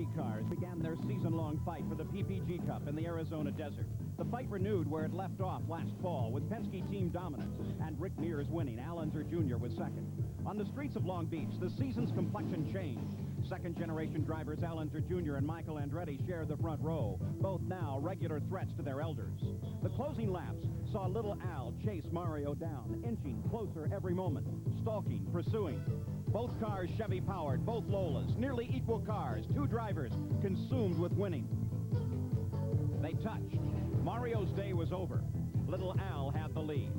Indy cars began their season-long fight for the PPG Cup in the Arizona desert. The fight renewed where it left off last fall with Penske team dominance and Rick Mears winning. Al Unser Jr. was second. On the streets of Long Beach, the season's complexion changed. Second-generation drivers Al Unser Jr. and Michael Andretti shared the front row, both now regular threats to their elders. The closing laps saw little Al chase Mario down, inching closer every moment, stalking, pursuing. Both cars Chevy-powered, both Lolas, nearly equal cars, two drivers consumed with winning. They touched. Mario's day was over. Little Al had the lead.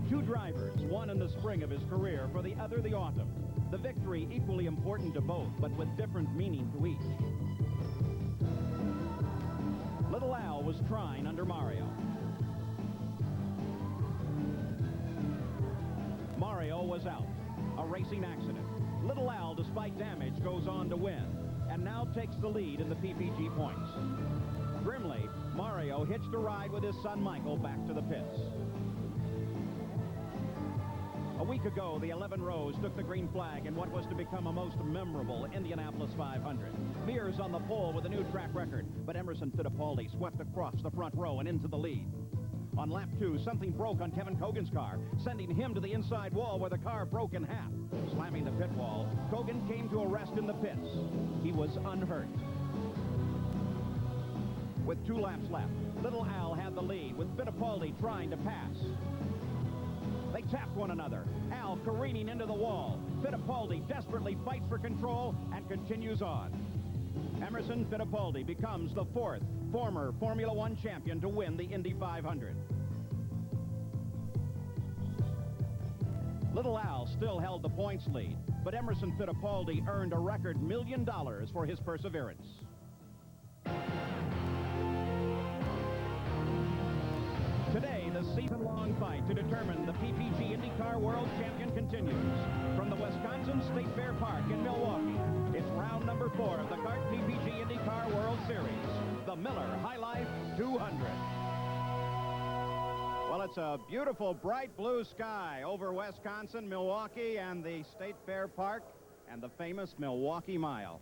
Two drivers, one in the spring of his career, for the other the autumn. The victory equally important to both, but with different meaning to each. Little Al was trying under Mario. Mario was out. A racing accident. Little Al, despite damage, goes on to win, and now takes the lead in the PPG points. Grimly, Mario hitched a ride with his son Michael back to the pits. A week ago, the 11 Rows took the green flag in what was to become a most memorable Indianapolis 500. Mears on the pole with a new track record, but Emerson Fittipaldi swept across the front row and into the lead. On lap 2, something broke on Kevin Cogan's car, sending him to the inside wall where the car broke in half. Slamming the pit wall, Cogan came to a rest in the pits. He was unhurt. With 2 laps left, Little Al had the lead, with Fittipaldi trying to pass. They tapped one another. Al careening into the wall. Fittipaldi desperately fights for control and continues on. Emerson Fittipaldi becomes the 4th former Formula One champion to win the Indy 500. Little Al still held the points lead, but Emerson Fittipaldi earned a record $1 million for his perseverance. Today, the season-long fight to determine the PPG IndyCar World Champion continues. From the Wisconsin State Fair Park in Milwaukee, it's round number 4 of the CART PPG IndyCar World Series, the Miller High Life 200. Well, it's a beautiful, bright blue sky over Wisconsin, Milwaukee, and the State Fair Park, and the famous Milwaukee Mile.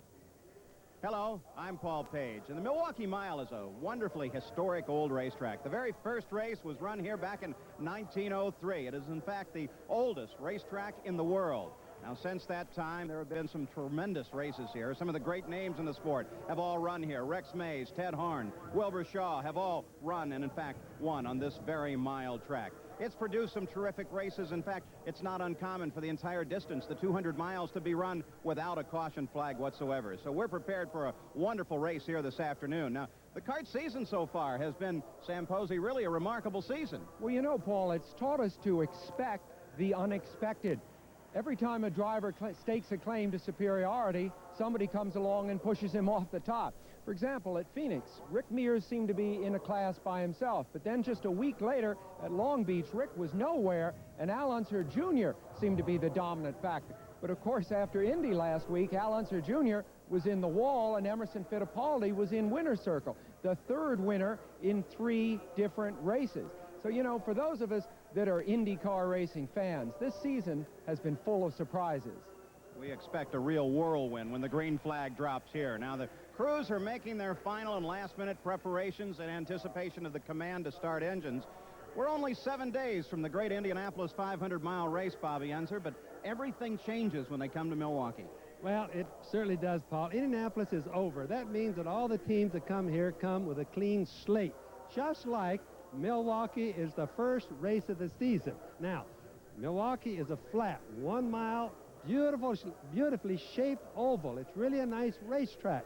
Hello, I'm Paul Page, and the Milwaukee Mile is a wonderfully historic old racetrack. The very first race was run here back in 1903. It is, in fact, the oldest racetrack in the world. Now, since that time, there have been some tremendous races here. Some of the great names in the sport have all run here. Rex Mays, Ted Horn, Wilbur Shaw have all run and, in fact, won on this very mile track. It's produced some terrific races. In fact, it's not uncommon for the entire distance, the 200 miles, to be run without a caution flag whatsoever. So we're prepared for a wonderful race here this afternoon. Now, the CART season so far has been, Sam Posey, really a remarkable season. Well, you know, Paul, it's taught us to expect the unexpected. Every time a driver stakes a claim to superiority, somebody comes along and pushes him off the top. For example, at Phoenix, Rick Mears seemed to be in a class by himself, but then just a week later at Long Beach, Rick was nowhere, and Al Unser Jr. seemed to be the dominant factor. But of course, after Indy last week, Al Unser Jr. was in the wall, and Emerson Fittipaldi was in winner's circle, the 3rd winner in 3 different races. So, you know, for those of us that are IndyCar racing fans, this season has been full of surprises. We expect a real whirlwind when the green flag drops here. Now, the crews are making their final and last-minute preparations in anticipation of the command to start engines. We're only 7 days from the great Indianapolis 500-mile race, Bobby Unser, but everything changes when they come to Milwaukee. Well, it certainly does, Paul. Indianapolis is over. That means that all the teams that come here come with a clean slate, just like Milwaukee is the first race of the season. Now, Milwaukee is a flat, 1 mile, beautifully shaped oval. It's really a nice racetrack.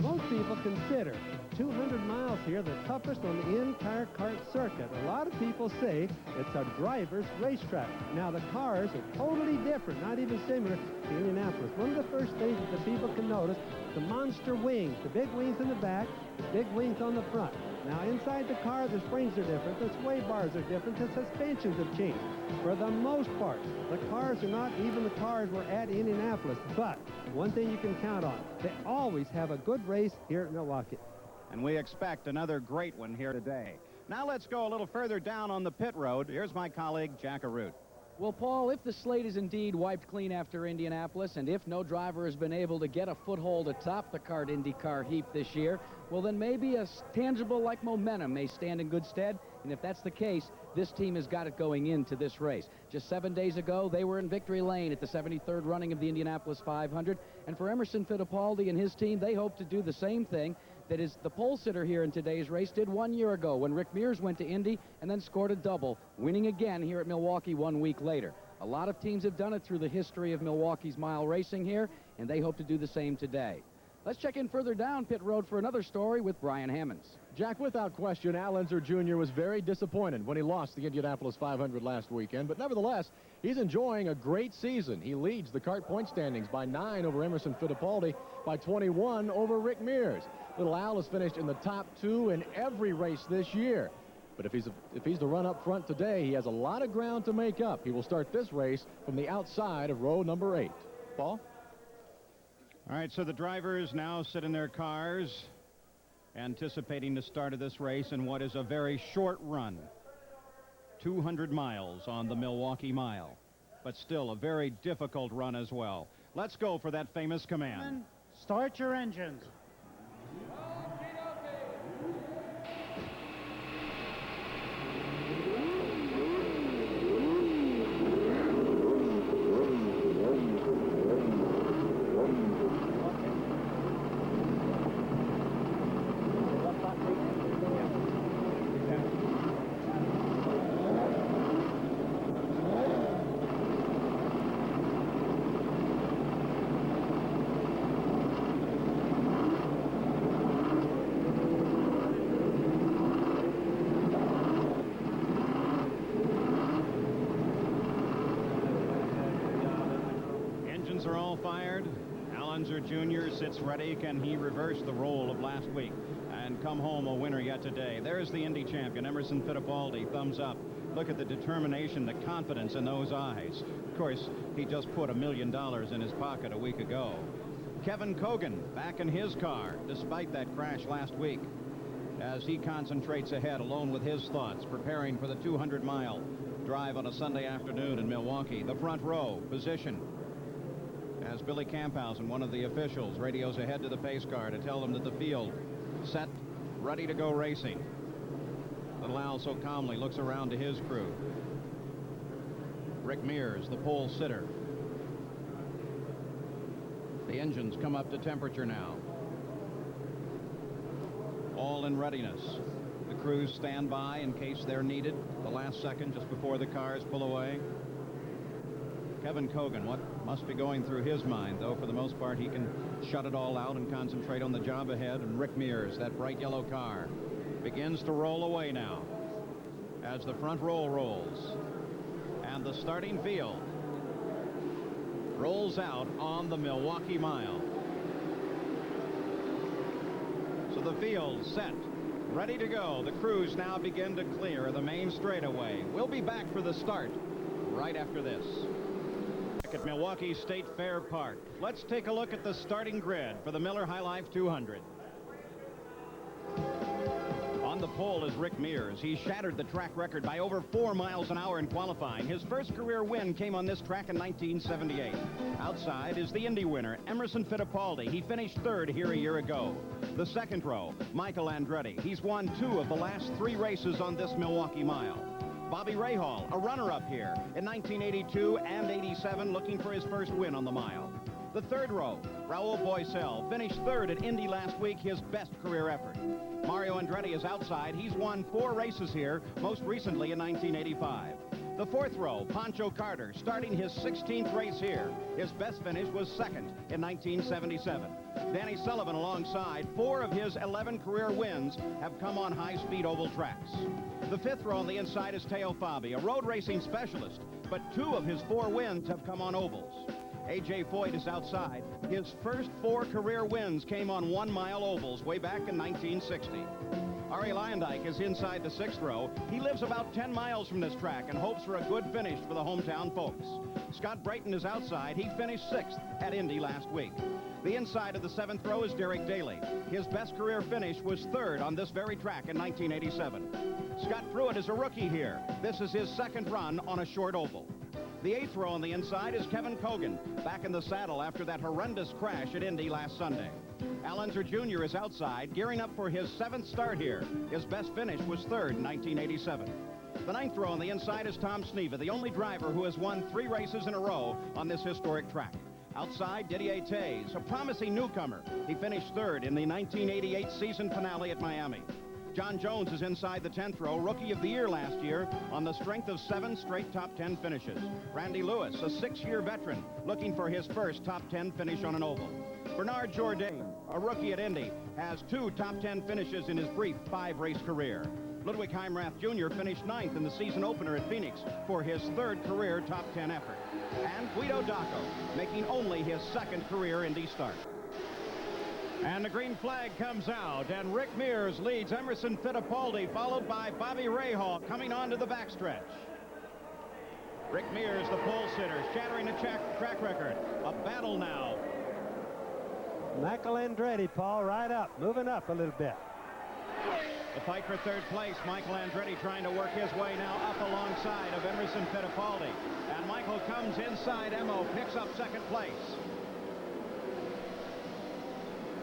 Most people consider 200 miles here the toughest on the entire CART circuit. A lot of people say it's a driver's racetrack. Now, the cars are totally different, not even similar to Indianapolis. One of the first things that the people can notice, the monster wings, the big wings in the back, the big wings on the front. Now, inside the car, the springs are different, the sway bars are different, the suspensions have changed. For the most part, the cars are not even the cars were at Indianapolis. But one thing you can count on, they always have a good race here at Milwaukee. And we expect another great one here today. Now let's go a little further down on the pit road. Here's my colleague, Jack Arute. Well, Paul, if the slate is indeed wiped clean after Indianapolis, and if no driver has been able to get a foothold atop the CART IndyCar heap this year, well, then maybe a tangible like momentum may stand in good stead. And if that's the case, this team has got it going into this race. Just 7 days ago, they were in victory lane at the 73rd running of the Indianapolis 500. And for Emerson Fittipaldi and his team, they hope to do the same thing that is the pole sitter here in today's race did 1 year ago when Rick Mears went to Indy and then scored a double, winning again here at Milwaukee 1 week later. A lot of teams have done it through the history of Milwaukee's mile racing here, and they hope to do the same today. Let's check in further down pit road for another story with Brian Hammonds. Jack, without question, Al Unser Jr. was very disappointed when he lost the Indianapolis 500 last weekend, but nevertheless, he's enjoying a great season. He leads the CART point standings by 9 over Emerson Fittipaldi, by 21 over Rick Mears. Little Al has finished in the top 2 in every race this year. But if he's to run up front today, he has a lot of ground to make up. He will start this race from the outside of row number 8. Paul? All right, so the drivers now sit in their cars, anticipating the start of this race in what is a very short run. 200 miles on the Milwaukee Mile, but still a very difficult run as well. Let's go for that famous command. Start your engines. Are all fired. Al Unser Jr. sits ready. Can he reverse the role of last week and come home a winner yet today? There's the Indy champion, Emerson Fittipaldi. Thumbs up. Look at the determination, the confidence in those eyes. Of course, he just put $1 million in his pocket a week ago. Kevin Cogan back in his car despite that crash last week as he concentrates ahead alone with his thoughts, preparing for the 200-mile drive on a Sunday afternoon in Milwaukee. The front row position as Billy Camphausen, one of the officials, radios ahead to the pace car to tell them that the field set, ready to go racing. Little Al so calmly looks around to his crew. Rick Mears, the pole sitter. The engines come up to temperature now. All in readiness. The crews stand by in case they're needed. The last second just before the cars pull away. Kevin Cogan, what must be going through his mind, though for the most part he can shut it all out and concentrate on the job ahead. And Rick Mears, that bright yellow car, begins to roll away now as the front roll rolls and the starting field rolls out on the Milwaukee Mile. So the field set, ready to go. The crews now begin to clear the main straightaway. We'll be back for the start right after this. At Milwaukee State Fair Park. Let's take a look at the starting grid for the Miller High Life 200. On the pole is Rick Mears. He shattered the track record by over 4 miles an hour in qualifying. His first career win came on this track in 1978. Outside is the Indy winner, Emerson Fittipaldi. He finished 3rd here a year ago. The second row, Michael Andretti. He's won 2 of the last 3 races on this Milwaukee Mile. Bobby Rahal, a runner-up here in 1982 and 87, looking for his first win on the mile. The third row, Raul Boesel, finished 3rd at Indy last week, his best career effort. Mario Andretti is outside. He's won 4 races here, most recently in 1985. The fourth row, Pancho Carter, starting his 16th race here. His best finish was 2nd in 1977. Danny Sullivan alongside. 4 of his 11 career wins have come on high-speed oval tracks. The fifth row on the inside is Teo Fabi, a road racing specialist, but 2 of his 4 wins have come on ovals. A.J. Foyt is outside. His first 4 career wins came on 1-mile ovals way back in 1960. Ari Leyendyke is inside the 6th row. He lives about 10 miles from this track and hopes for a good finish for the hometown folks. Scott Brayton is outside. He finished 6th at Indy last week. The inside of the 7th row is Derek Daly. His best career finish was 3rd on this very track in 1987. Scott Pruitt is a rookie here. This is his 2nd run on a short oval. The 8th row on the inside is Kevin Cogan, back in the saddle after that horrendous crash at Indy last Sunday. Al Unser Jr. is outside, gearing up for his 7th start here. His best finish was 3rd in 1987. The 9th row on the inside is Tom Sneva, the only driver who has won 3 races in a row on this historic track. Outside, Didier Tays, a promising newcomer. He finished 3rd in the 1988 season finale at Miami. John Jones is inside the 10th row, Rookie of the Year last year, on the strength of 7 straight top 10 finishes. Randy Lewis, a 6-year veteran, looking for his first top 10 finish on an oval. Bernard Jourdain, a rookie at Indy, has 2 top 10 finishes in his brief 5-race career. Ludwig Heimrath Jr. finished 9th in the season opener at Phoenix for his 3rd career top 10 effort. And Guido Dacco, making only his 2nd career Indy start. And the green flag comes out, and Rick Mears leads Emerson Fittipaldi, followed by Bobby Rahal coming onto the backstretch. Rick Mears, the pole sitter, shattering a track record. A battle now. Michael Andretti, Paul, right up, moving up a little bit. The fight for 3rd place, Michael Andretti trying to work his way now up alongside of Emerson Fittipaldi. And Michael comes inside Emo, picks up 2nd place.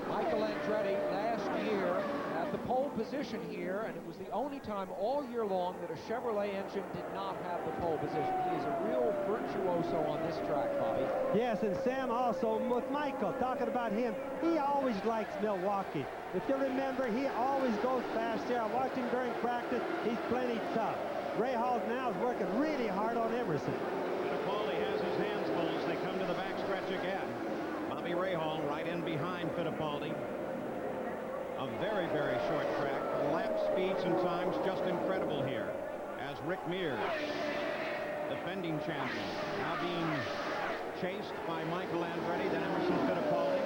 Michael Andretti last year at the pole position here, and it was the only time all year long that a Chevrolet engine did not have the pole position. He is a real virtuoso on this track, Bobby. Yes, and Sam also with Michael, talking about him, he always likes Milwaukee. If you remember, he always goes fast there. I watched him during practice. He's plenty tough. Rahal now is working really hard on Emerson. Fittipaldi has his hands full as they come to the backstretch again. Bobby Rahal right in behind Fittipaldi. A very, very short track. Lap speeds and times just incredible here. As Rick Mears, defending champion, now being chased by Michael Andretti, then Emerson Fittipaldi,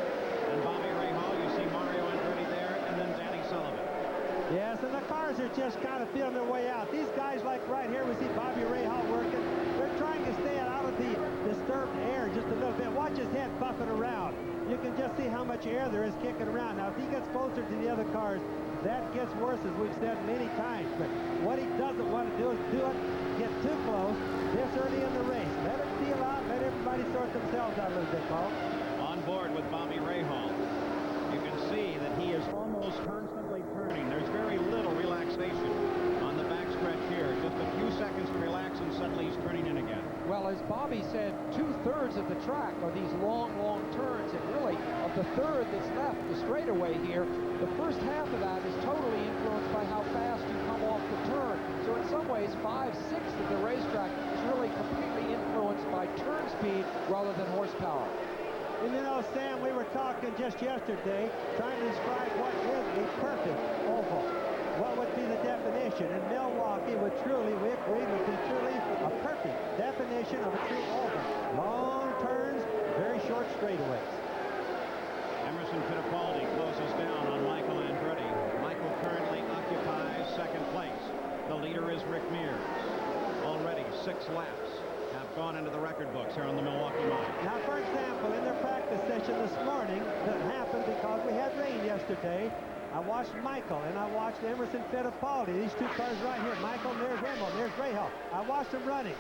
and Bobby Rahal. You see Mario Andretti there, and then Danny Sullivan. Yes, and the cars are just kind of feeling their way out. These guys, like right here, we see Bobby Rahal working. They're trying to stay out of the disturbed air just a little bit. Watch his head buffing around. You can just see how much air there is kicking around. Now, if he gets closer to the other cars, that gets worse, as we've said many times. But what he doesn't want to do is get too close this early in the race. Let it feel out. Let everybody sort themselves out a little bit, Paul. On board with Bobby Rahal. You can see that he is almost constantly turning. There's very little relaxation on the backstretch here. Just a few seconds to relax, and suddenly he's turning in again. Well, as Bobby said, 2/3 of the track are these long, long turns, and really, of the third that's left, the straightaway here, the first half of that is totally influenced by how fast you come off the turn. So in some ways, 5/6 of the racetrack is really completely influenced by turn speed rather than horsepower. And you know, Sam, we were talking just yesterday, trying to describe what is a perfect oval. What would be the definition? And Milwaukee would truly, we agree, would be truly a perfect definition of a true oval. Long turns, very short straightaways. Emerson Fittipaldi closes down on Michael Andretti. Michael currently occupies 2nd place. The leader is Rick Mears. Already 6 laps have gone into the record books here on the Milwaukee Mile. Now, for example, in their practice session this morning, that happened because we had rain yesterday, I watched Michael and I watched Emerson Fittipaldi. These 2 cars right here. Michael, there's Emo, there's Rahal. I watched them running.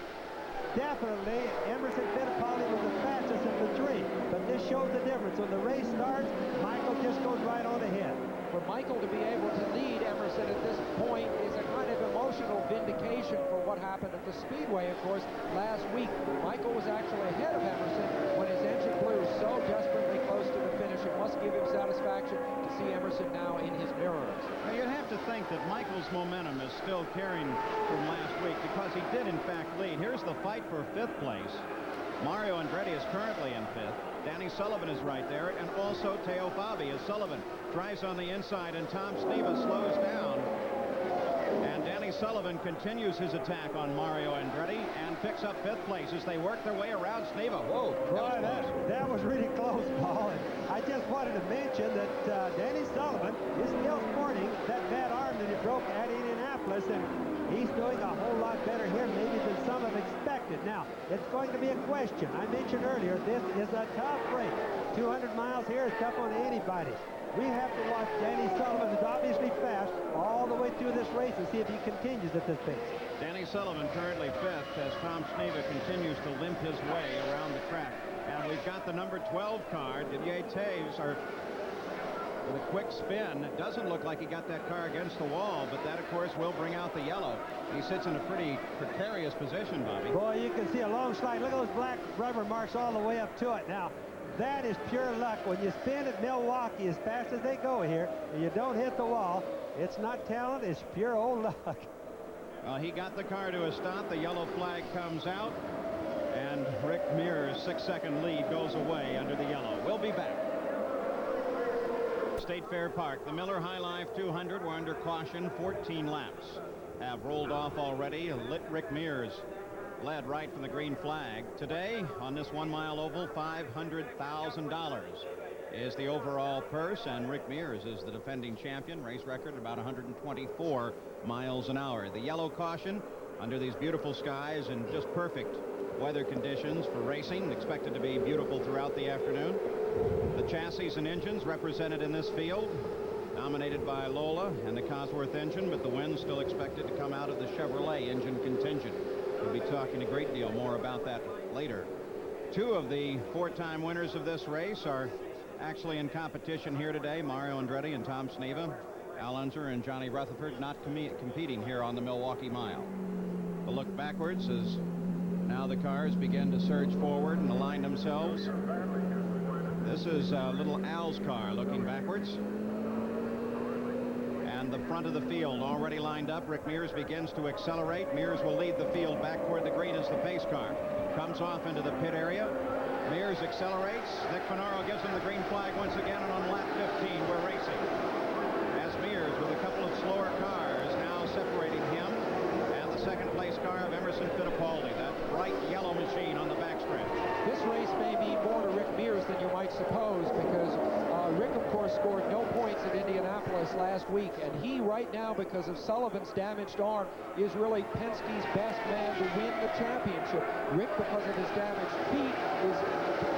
Definitely, Emerson Fittipaldi was the fastest of the 3. But this shows the difference. When the race starts, Michael just goes right on ahead. For Michael to be able to lead Emerson at this point is a kind of emotional vindication for what happened at the Speedway, of course, last week. Michael was actually ahead of Emerson when his engine blew so desperately close to the finish. It must give him satisfaction to see Emerson now in his mirrors. Now, you'd have to think that Michael's momentum is still carrying from last week because he did, in fact, lead. Here's the fight for 5th place. Mario Andretti is currently in 5th. Danny Sullivan is right there, and also Teo Fabi as Sullivan drives on the inside, and Tom Sneva slows down. And Danny Sullivan continues his attack on Mario Andretti and picks up 5th place as they work their way around Sneva. Whoa, that was really close, Paul. And I just wanted to mention that Danny Sullivan is still sporting that bad arm that he broke at Indianapolis, and he's doing a whole lot better here maybe than some have expected. Now, it's going to be a question. I mentioned earlier, this is a tough race. 200 miles here is tough on anybody. We have to watch Danny Sullivan, who's obviously fast, all the way through this race and see if he continues at this pace. Danny Sullivan currently 5th as Tom Sneva continues to limp his way around the track. And we've got the number 12 car, Didier Taves, with a quick spin. It doesn't look like he got that car against the wall, but that, of course, will bring out the yellow. He sits in a pretty precarious position, Bobby. Boy, you can see a long slide. Look at those black rubber marks all the way up to it. Now, that is pure luck. When you spin at Milwaukee as fast as they go here, and you don't hit the wall, it's not talent, it's pure old luck. Well, he got the car to a stop. The yellow flag comes out, and Rick Mears' 6-second lead goes away under the yellow. We'll be back. State Fair Park, the Miller High Life 200 were under caution. 14 laps have rolled off already. Rick Mears led right from the green flag. Today, on this 1-mile oval, $500,000 is the overall purse, and Rick Mears is the defending champion. Race record about 124 miles an hour. The yellow caution under these beautiful skies and just perfect weather conditions for racing, expected to be beautiful throughout the afternoon. The chassis and engines represented in this field, dominated by Lola and the Cosworth engine, but the win still expected to come out of the Chevrolet engine contingent. We'll be talking a great deal more about that later. 2 of the 4-time winners of this race are actually in competition here today. Mario Andretti and Tom Sneva. Al Unser and Johnny Rutherford not competing here on the Milwaukee Mile. The look backwards as now the cars begin to surge forward and align themselves. This is little Al's car looking backwards. And the front of the field already lined up. Rick Mears begins to accelerate. Mears will lead the field back toward the green as the pace car comes off into the pit area. Mears accelerates. Nick Finaro gives him the green flag once again, and on lap 15 we're racing. As Mears, with a couple of slower cars, now separating him and the second place car of Emerson Fittipaldi, that bright yellow machine on the backstretch. This race may mean more to Rick Mears than you might suppose, because Rick, of course, scored no points at Indianapolis last week, and he right now, because of Sullivan's damaged arm, is really Penske's best man to win the championship. Rick, because of his damaged feet, is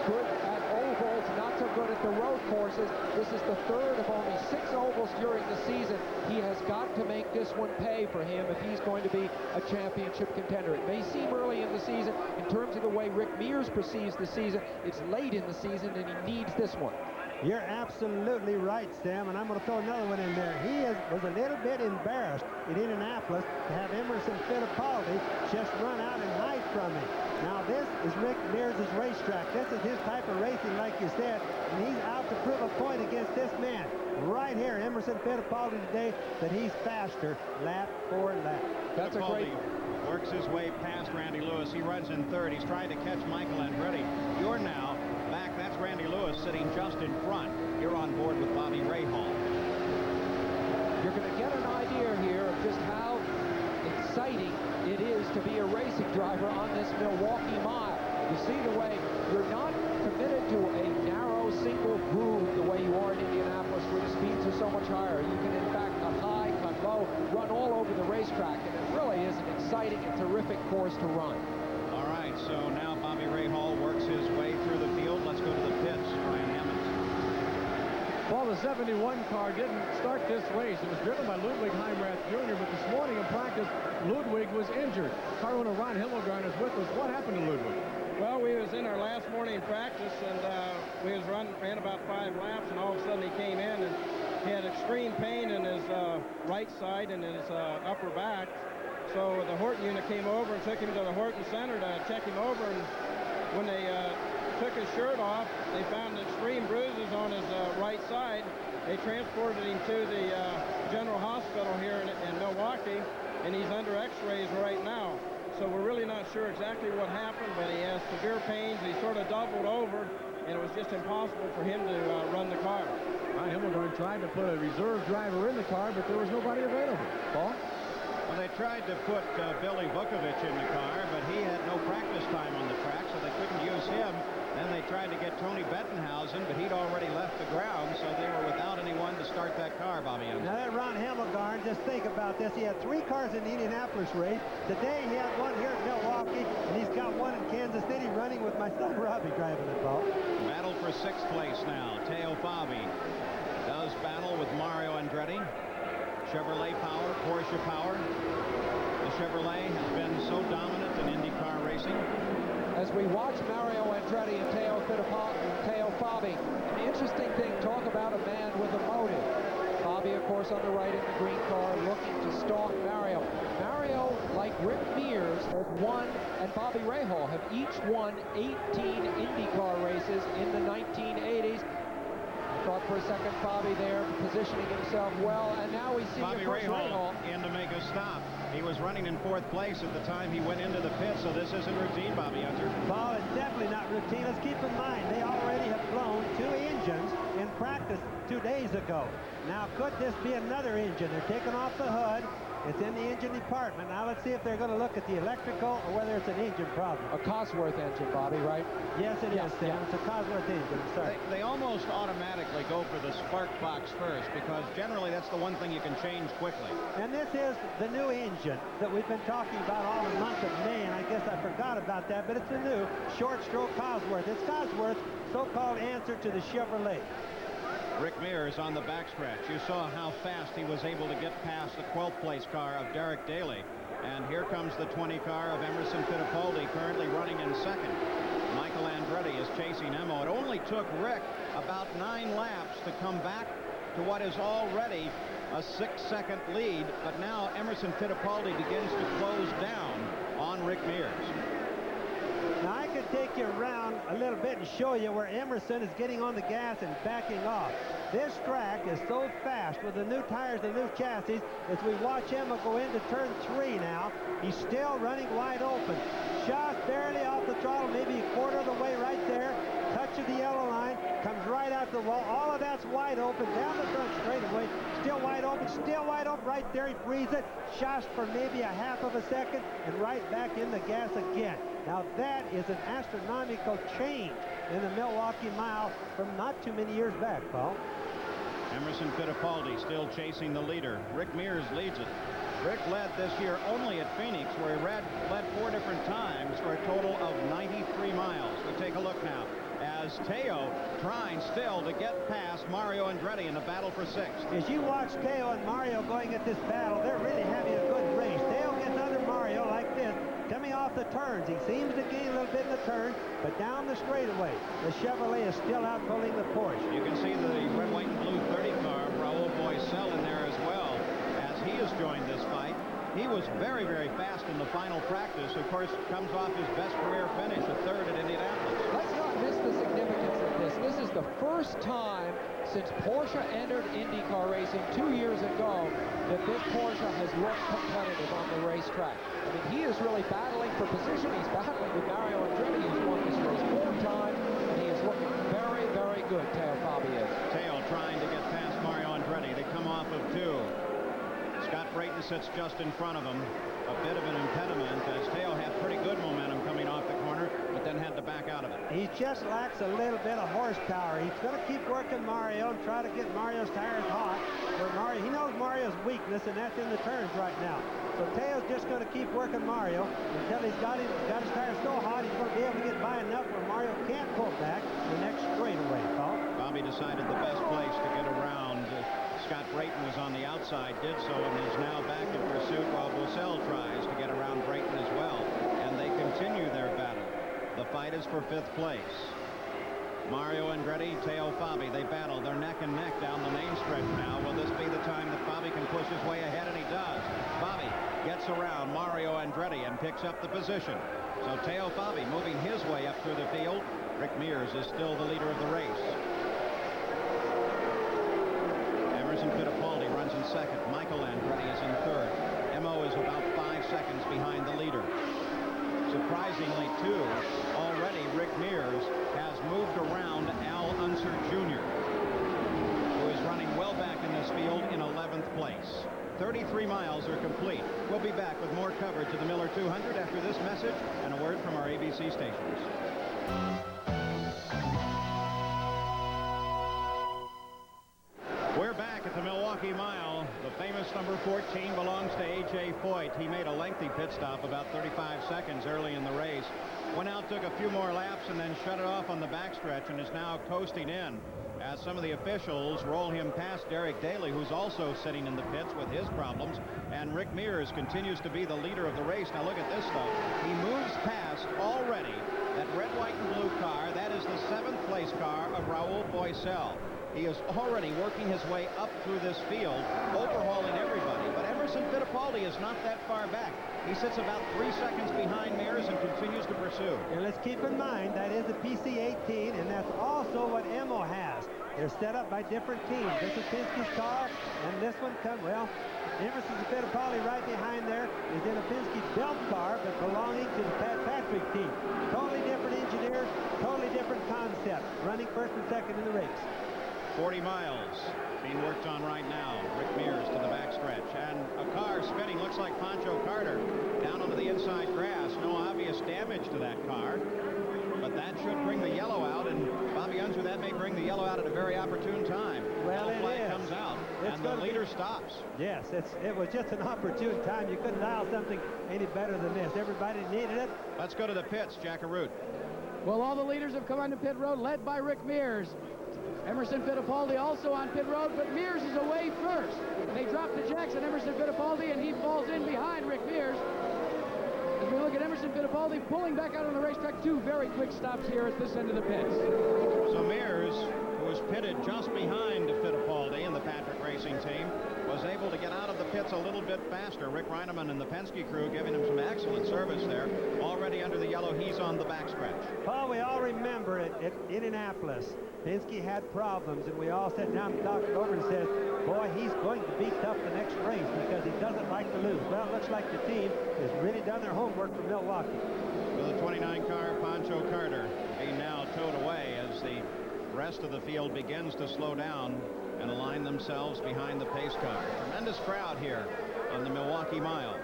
good at ovals, not so good at the road courses. This is the 3rd of only 6 ovals during the season. He has got to make this one pay for him if he's going to be a championship contender. It may seem early in the season. In terms of the way Rick Mears perceives the season, it's late in the season, and he needs this one. You're absolutely right, Sam, and I'm going to throw another one in there. He was a little bit embarrassed in Indianapolis to have Emerson Fittipaldi just run out and hide from him. Now, this is Rick Mears' racetrack. This is his type of racing, like you said, and he's out to prove a point against this man right here, Emerson Fittipaldi, today, that he's faster lap for lap. That's a great... Works his way past Randy Lewis. He runs in 3rd. He's trying to catch Michael Andretti. You're now back. That's Randy Lewis sitting just in front. You're on board with Bobby Rahal. You're going to get an idea here of just how exciting it is to be a racing driver on this Milwaukee Mile. You see the way you're not committed to a narrow single groove the way you are in Indianapolis, where the speeds are so much higher. You can, in fact, cut high, cut low, run all over the racetrack, and it really is an exciting and terrific course to run. All right, so now Bobby Rahal works his way through the field. Let's go to the pits. Ryan Hammond. Well, the 71 car didn't start this race. It was driven by Ludwig Heimrath Jr., but this morning in practice, Ludwig was injured. Car owner Ron Himmelgarn is with us. What happened to Ludwig? Well, we was in our last morning practice, and we was ran about 5 laps, and all of a sudden he came in and he had extreme pain in his right side and his upper back. So the Horton unit came over and took him to the Horton Center to check him over, and when they took his shirt off, they found extreme bruises on his right side. They transported him to the General Hospital here in Milwaukee, and he's under x-rays right now. So we're really not sure exactly what happened, but he has severe pains. He sort of doubled over, and it was just impossible for him to run the car. Ron Himmelgarn tried to put a reserve driver in the car, but there was nobody available. Paul? Well, they tried to put Billy Vukovich in the car, but he had no practice time on the track, so they couldn't use him. Then they tried to get Tony Bettenhausen, but he'd already left the ground, so they were without anyone to start that car, Bobby. Now that Ron Himmelgarn, just think about this. He had 3 cars in the Indianapolis race. Today he had one here at Milwaukee, and he's got one in Kansas City running with my son Robbie driving it, Paul. Battle for 6th place now. Teo Fabi does battle with Mario Andretti. Chevrolet power, Porsche power. The Chevrolet has been so dominant in IndyCar racing. As we watch Mario Andretti and Teo Fabi, an interesting thing, talk about a man with a motive. Fabi, of course, on the right in the green car, looking to stalk Mario. Mario, like Rick Mears, has won, and Bobby Rahal have each won 18 IndyCar races in the 1980s. I thought for a second Bobby there, positioning himself well, and now we see Bobby Rahal in to make a stop. He was running in 4th place at the time he went into the pit, so this isn't routine, Bobby Hunter. Well, it's definitely not routine. Let's keep in mind, they already have blown 2 engines in practice 2 days ago. Now, could this be another engine? They're taking off the hood. It's in the engine department. Now, let's see if they're going to look at the electrical or whether it's an engine problem. A Cosworth engine, Bobby, right? Yes, it is, Sam. It's a Cosworth engine. Sorry. They almost automatically go for the spark box first, because generally that's the one thing you can change quickly. And this is the new engine that we've been talking about all the month of May, and I guess I forgot about that, but it's the new short-stroke Cosworth. It's Cosworth's so-called answer to the Chevrolet. Rick Mears on the backstretch. You saw how fast he was able to get past the 12th place car of Derek Daly. And here comes the 20 car of Emerson Fittipaldi, currently running in 2nd. Michael Andretti is chasing Emo. It only took Rick about 9 laps to come back to what is already a 6-second lead, but now Emerson Fittipaldi begins to close down on Rick Mears. Now, I could take you around a little bit and show you where Emerson is getting on the gas and backing off. This track is so fast with the new tires, the new chassis, as we watch Emma go into turn 3 now, he's still running wide open. Just barely off the throttle, maybe a quarter of the way right there. Touch of the yellow line, comes right out the wall. All of that's wide open, down the front straightaway. Still wide open right there. He frees it, just for maybe a half of a second, and right back in the gas again. Now that is an astronomical change in the Milwaukee Mile from not too many years back, Paul. Emerson Fittipaldi still chasing the leader. Rick Mears leads it. Rick led this year only at Phoenix, where he led 4 different times for a total of 93 miles. We take a look now as Teo trying still to get past Mario Andretti in the battle for 6th. As you watch Teo and Mario going at this battle, they're really having a good race. Teo gets under Mario like this, coming off the turns. He seems to gain a little bit in the turn, but down the straightaway, the Chevrolet is still out pulling the Porsche. You can see the red, white, and blue 30 car, Raul Boisel, in there as well, as he has joined this fight. He was very, very fast in the final practice. Of course, comes off his best career finish, a 3rd at Indianapolis. Let's not miss the significance of this. This is the first time since Porsche entered IndyCar racing 2 years ago that this Porsche has looked competitive on the racetrack. I mean, he is really battling for position. He's battling with Mario Andretti, who's won this race 4 times, and he is looking very, very good, Teo Fabi is. Teo trying to get past Mario Andretti. They come off of 2. Scott Brayton sits just in front of him. A bit of an impediment, as Teo had pretty good momentum coming off the corner, but then had to back out of it. He just lacks a little bit of horsepower. He's going to keep working Mario and try to get Mario's tires hot. Where Mario, he knows Mario's weakness, and that's in the turns right now. So Teo's just going to keep working Mario until he's got his tires so hot he's going to be able to get by enough where Mario can't pull back the next straightaway, Paul. Bobby decided the best place to get around. Scott Brayton was on the outside, did so, and is now back in pursuit while Boisel tries to get around Brayton as well. And they continue their battle. The fight is for 5th place. Mario Andretti, Teo Fabi, they battle. They're neck and neck down the main stretch now. Will this be the time that Fabi can push his way ahead? And he does. Fabi gets around Mario Andretti and picks up the position. So Teo Fabi moving his way up through the field. Rick Mears is still the leader of the race. Emerson Fittipaldi runs in 2nd. Michael Andretti is in 3rd. Mo is about 5 seconds behind the leader. Surprisingly, too, already Rick Mears has moved around Al Unser Jr., who is running well back in this field in 11th place. 33 miles are complete. We'll be back with more coverage of the Miller 200 after this message and a word from our ABC stations. We're back at the Milwaukee Mile. The famous number 14 belongs to A.J. Foyt. He made a lengthy pit stop, about 35 seconds early in the race. Went out, took a few more laps, and then shut it off on the backstretch and is now coasting in. as some of the officials roll him past Derek Daly, who's also sitting in the pits with his problems. And Rick Mears continues to be the leader of the race. Now look at this, though. He moves past already that red, white, and blue car. That is the 7th place car of Raul Boisel. He is already working his way up through this field, overhauling everybody. But Emerson Fittipaldi is not that far back. He sits about 3 seconds behind Mears and continues to pursue. And let's keep in mind that is a PC-18, and that's also what Emo has. They're set up by different teams. This is Penske's car, and this one comes, well, Emerson Fittipaldi right behind there is in a Penske belt car, but belonging to the Pat Patrick team. Totally different engineer, totally different concept, running first and second in the race. 40 miles being worked on right now. Rick Mears to the backstretch, and a car spinning. Looks like Pancho Carter down onto the inside grass. No obvious damage to that car, but that should bring the yellow out, and Bobby Unser, that may bring the yellow out at a very opportune time. Well, yellow flag comes out, and the leader stops. Yes, it was just an opportune time. You couldn't dial something any better than this. Everybody needed it. Let's go to the pits, Jack Arute. Well, all the leaders have come onto pit road, led by Rick Mears. Emerson Fittipaldi also on pit road, but Mears is away first. They drop to Jackson, Emerson Fittipaldi, and he falls in behind Rick Mears. As we look at Emerson Fittipaldi pulling back out on the racetrack, 2 very quick stops here at this end of the pits. So Mears, who was pitted just behind Fittipaldi in the Patrick Racing team, was able to get out of the pits a little bit faster. Rick Reineman and the Penske crew giving him some excellent service there. Already under the yellow, he's on the backstretch. Paul, we all remember it at Indianapolis. Penske had problems, and we all sat down and talked it over and said, boy, he's going to be tough the next race because he doesn't like to lose. Well, it looks like the team has really done their homework for Milwaukee. With the 29 car, Pancho Carter being now towed away as the rest of the field begins to slow down and align themselves behind the pace car. Tremendous crowd here on the Milwaukee Mile.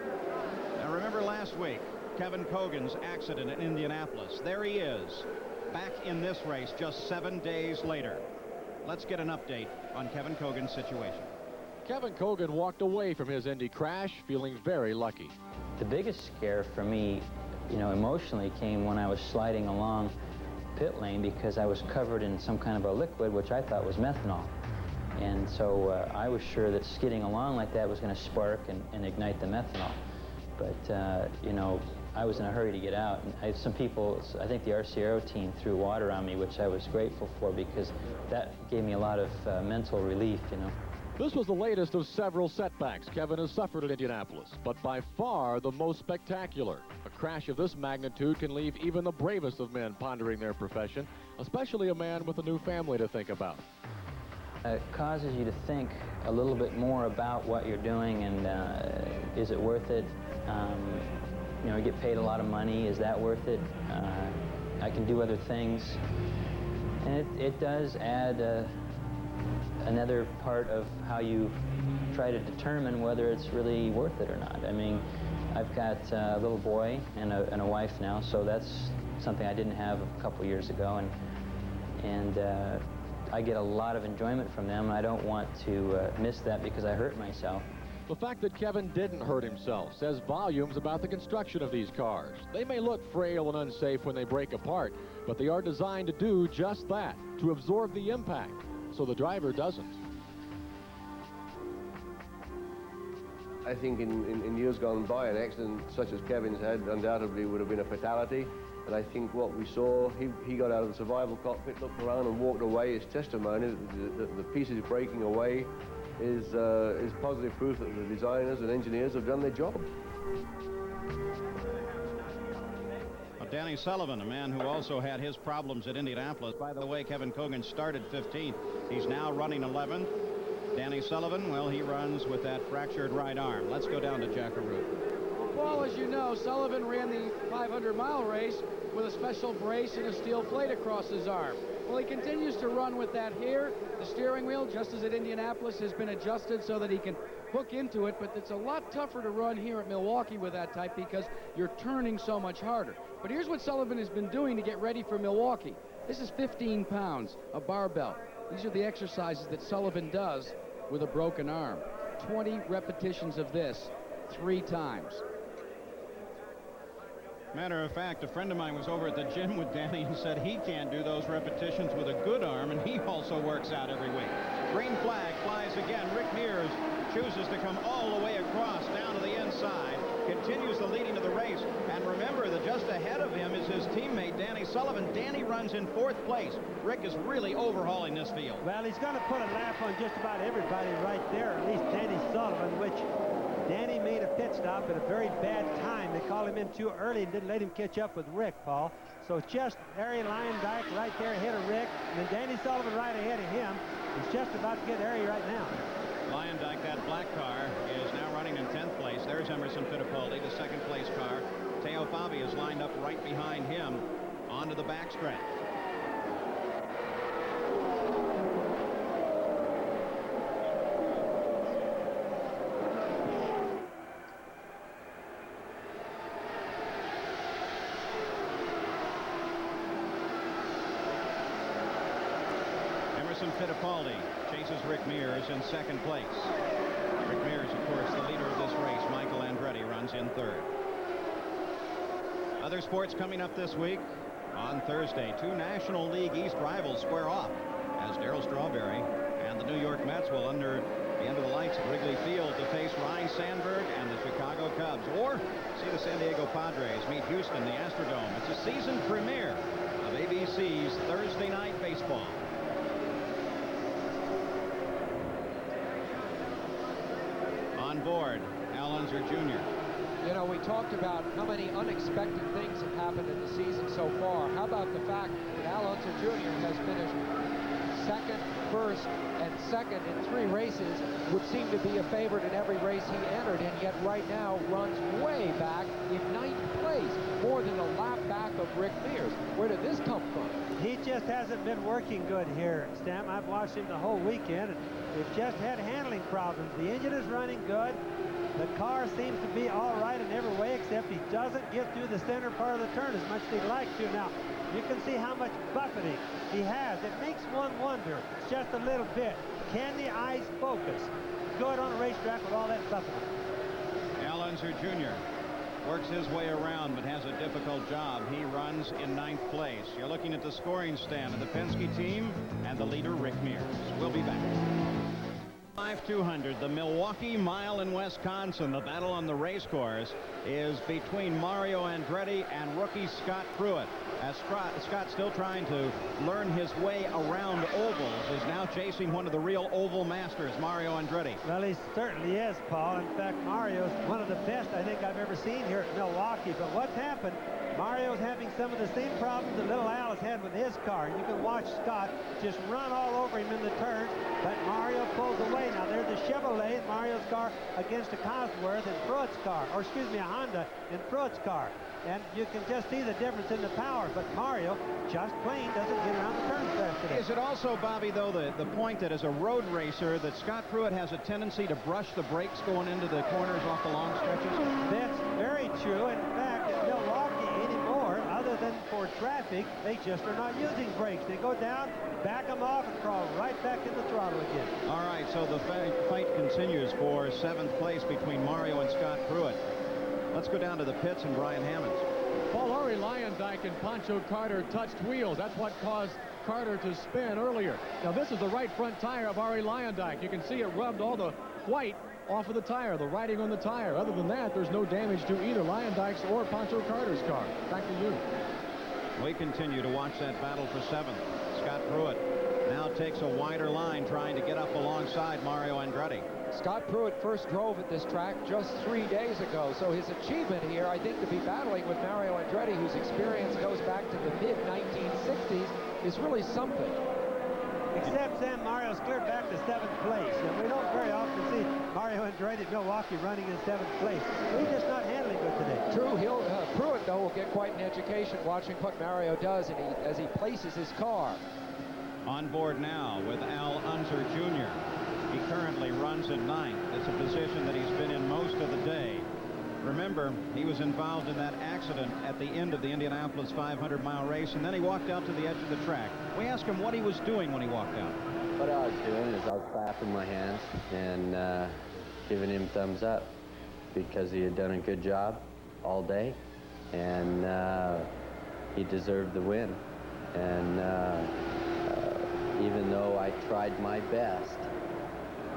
Now remember last week, Kevin Cogan's accident in Indianapolis. There he is, back in this race just 7 days later. Let's get an update on Kevin Cogan's situation. Kevin Cogan walked away from his Indy crash feeling very lucky. The biggest scare for me, emotionally came when I was sliding along pit lane because I was covered in some kind of a liquid which I thought was methanol. And so I was sure that skidding along like that was going to spark and ignite the methanol. But, I was in a hurry to get out. And some people, I think the RCAero team threw water on me, which I was grateful for because that gave me a lot of mental relief, This was the latest of several setbacks Kevin has suffered at Indianapolis, but by far the most spectacular. A crash of this magnitude can leave even the bravest of men pondering their profession, especially a man with a new family to think about. It causes you to think a little bit more about what you're doing and is it worth it? You get paid a lot of money. Is that worth it? I can do other things. And it does add another part of how you try to determine whether it's really worth it or not. I mean, I've got a little boy and a wife now, so that's something I didn't have a couple years ago, and I get a lot of enjoyment from them. I don't want to miss that because I hurt myself. The fact that Kevin didn't hurt himself says volumes about the construction of these cars. They may look frail and unsafe when they break apart, but they are designed to do just that, to absorb the impact, so the driver doesn't. I think in years gone by, an accident such as Kevin's had undoubtedly would have been a fatality. And I think what we saw, he got out of the survival cockpit, looked around and walked away, is testimony that the pieces breaking away is positive proof that the designers and engineers have done their job. Well, Danny Sullivan, a man who also had his problems at Indianapolis. By the way, Kevin Cogan started 15th. He's now running 11th. Danny Sullivan, well, he runs with that fractured right arm. Let's go down to Jack Arute. Well, as you know, Sullivan ran the 500-mile race with a special brace and a steel plate across his arm. Well, he continues to run with that here. The steering wheel, just as at Indianapolis, has been adjusted so that he can hook into it, but it's a lot tougher to run here at Milwaukee with that type because you're turning so much harder. But here's what Sullivan has been doing to get ready for Milwaukee. This is 15 pounds, a barbell. These are the exercises that Sullivan does with a broken arm. 20 repetitions of this 3 times. Matter of fact, a friend of mine was over at the gym with Danny and said he can't do those repetitions with a good arm, and he also works out every week. Green flag flies again. Rick Mears chooses to come all the way across, down to the inside, continues the leading of the race. And remember that just ahead of him is his teammate, Danny Sullivan. Danny runs in 4th place. Rick is really overhauling this field. Well, he's going to put a lap on just about everybody right there, at least Danny Sullivan, which Danny made a pit stop at a very bad time. They called him in too early and didn't let him catch up with Rick, Paul. So just Harry Lyondike right there ahead of Rick, and then Danny Sullivan right ahead of him. He's just about to get Harry right now. Lyondike, that black car, is now running in 10th place. There's Emerson Fittipaldi, the 2nd place car. Teo Fabi is lined up right behind him onto the backstretch. Emerson Fittipaldi chases Rick Mears in 2nd place. Rick Mears, of course, the leader of this race. Michael Andretti runs in 3rd. Other sports coming up this week. On Thursday, 2 National League East rivals square off as Darryl Strawberry and the New York Mets will, under the end of the lights at Wrigley Field, to face Ryne Sandberg and the Chicago Cubs, or see the San Diego Padres meet Houston, the Astrodome. It's a season premiere of ABC's Thursday Night Baseball. On board, Al Unser Jr. You know, we talked about how many unexpected things have happened in the season so far. How about the fact that Al Unser Jr. has finished 2nd, 1st, and 2nd in 3 races, would seem to be a favorite in every race he entered, and yet right now runs way back in 9th place, more than a lap back of Rick Mears. Where did this come from? He just hasn't been working good here, Stam. I've watched him the whole weekend, and they've just had handling problems. The engine is running good. The car seems to be all right in every way, except he doesn't get through the center part of the turn as much as he'd like to. Now, you can see how much buffeting he has. It makes one wonder, just a little bit, can the eyes focus good on a racetrack with all that buffeting? Al Unser Jr. works his way around but has a difficult job. He runs in 9th place. You're looking at the scoring stand of the Penske team and the leader, Rick Mears. We'll be back. 5-200, the Milwaukee Mile in Wisconsin. The battle on the race course is between Mario Andretti and rookie Scott Pruitt. As Scott, still trying to learn his way around ovals, is now chasing one of the real oval masters, Mario Andretti. Well, he certainly is, Paul. In fact, Mario's one of the best I think I've ever seen here at Milwaukee. But what's happened, Mario's having some of the same problems that little Al has had with his car. You can watch Scott just run all over him in the turn, but Mario pulls away. Now, there's a Chevrolet in Mario's car against a Cosworth in Pruitt's car, or excuse me, a Honda in Pruitt's car. And you can just see the difference in the power, but Mario just plain doesn't get around the turns fast today. Is it also, Bobby, though, the point that as a road racer that Scott Pruitt has a tendency to brush the brakes going into the corners off the long stretches? That's very true. In fact, in Milwaukee anymore, other than for traffic, they just are not using brakes. They go down, back them off, and crawl right back in the throttle again. All right, so the fight continues for 7th place between Mario and Scott Pruitt. Let's go down to the pits and Brian Hammonds. Paul, Harry Lyondike and Pancho Carter touched wheels. That's what caused Carter to spin earlier. Now, this is the right front tire of Harry Lyondike. You can see it rubbed all the white off of the tire, the writing on the tire. Other than that, there's no damage to either Lyondike's or Pancho Carter's car. Back to you. We continue to watch that battle for 7th. Scott Pruitt now takes a wider line, trying to get up alongside Mario Andretti. Scott Pruitt first drove at this track just 3 days ago, so his achievement here, I think, to be battling with Mario Andretti, whose experience goes back to the mid-1960s, is really something. Except Sam, Mario's cleared back to 7th place, and we don't very often see Mario Andretti at Milwaukee running in 7th place. He's just not handling good today. True, Pruitt, though, will get quite an education watching what Mario does as he places his car. On board now with Al Unser Jr. He currently runs at 9th. It's a position that he's been in most of the day. Remember, he was involved in that accident at the end of the Indianapolis 500-mile race, and then he walked out to the edge of the track. We asked him what he was doing when he walked out. What I was doing is I was clapping my hands and giving him thumbs up because he had done a good job all day. and he deserved the win. And even though I tried my best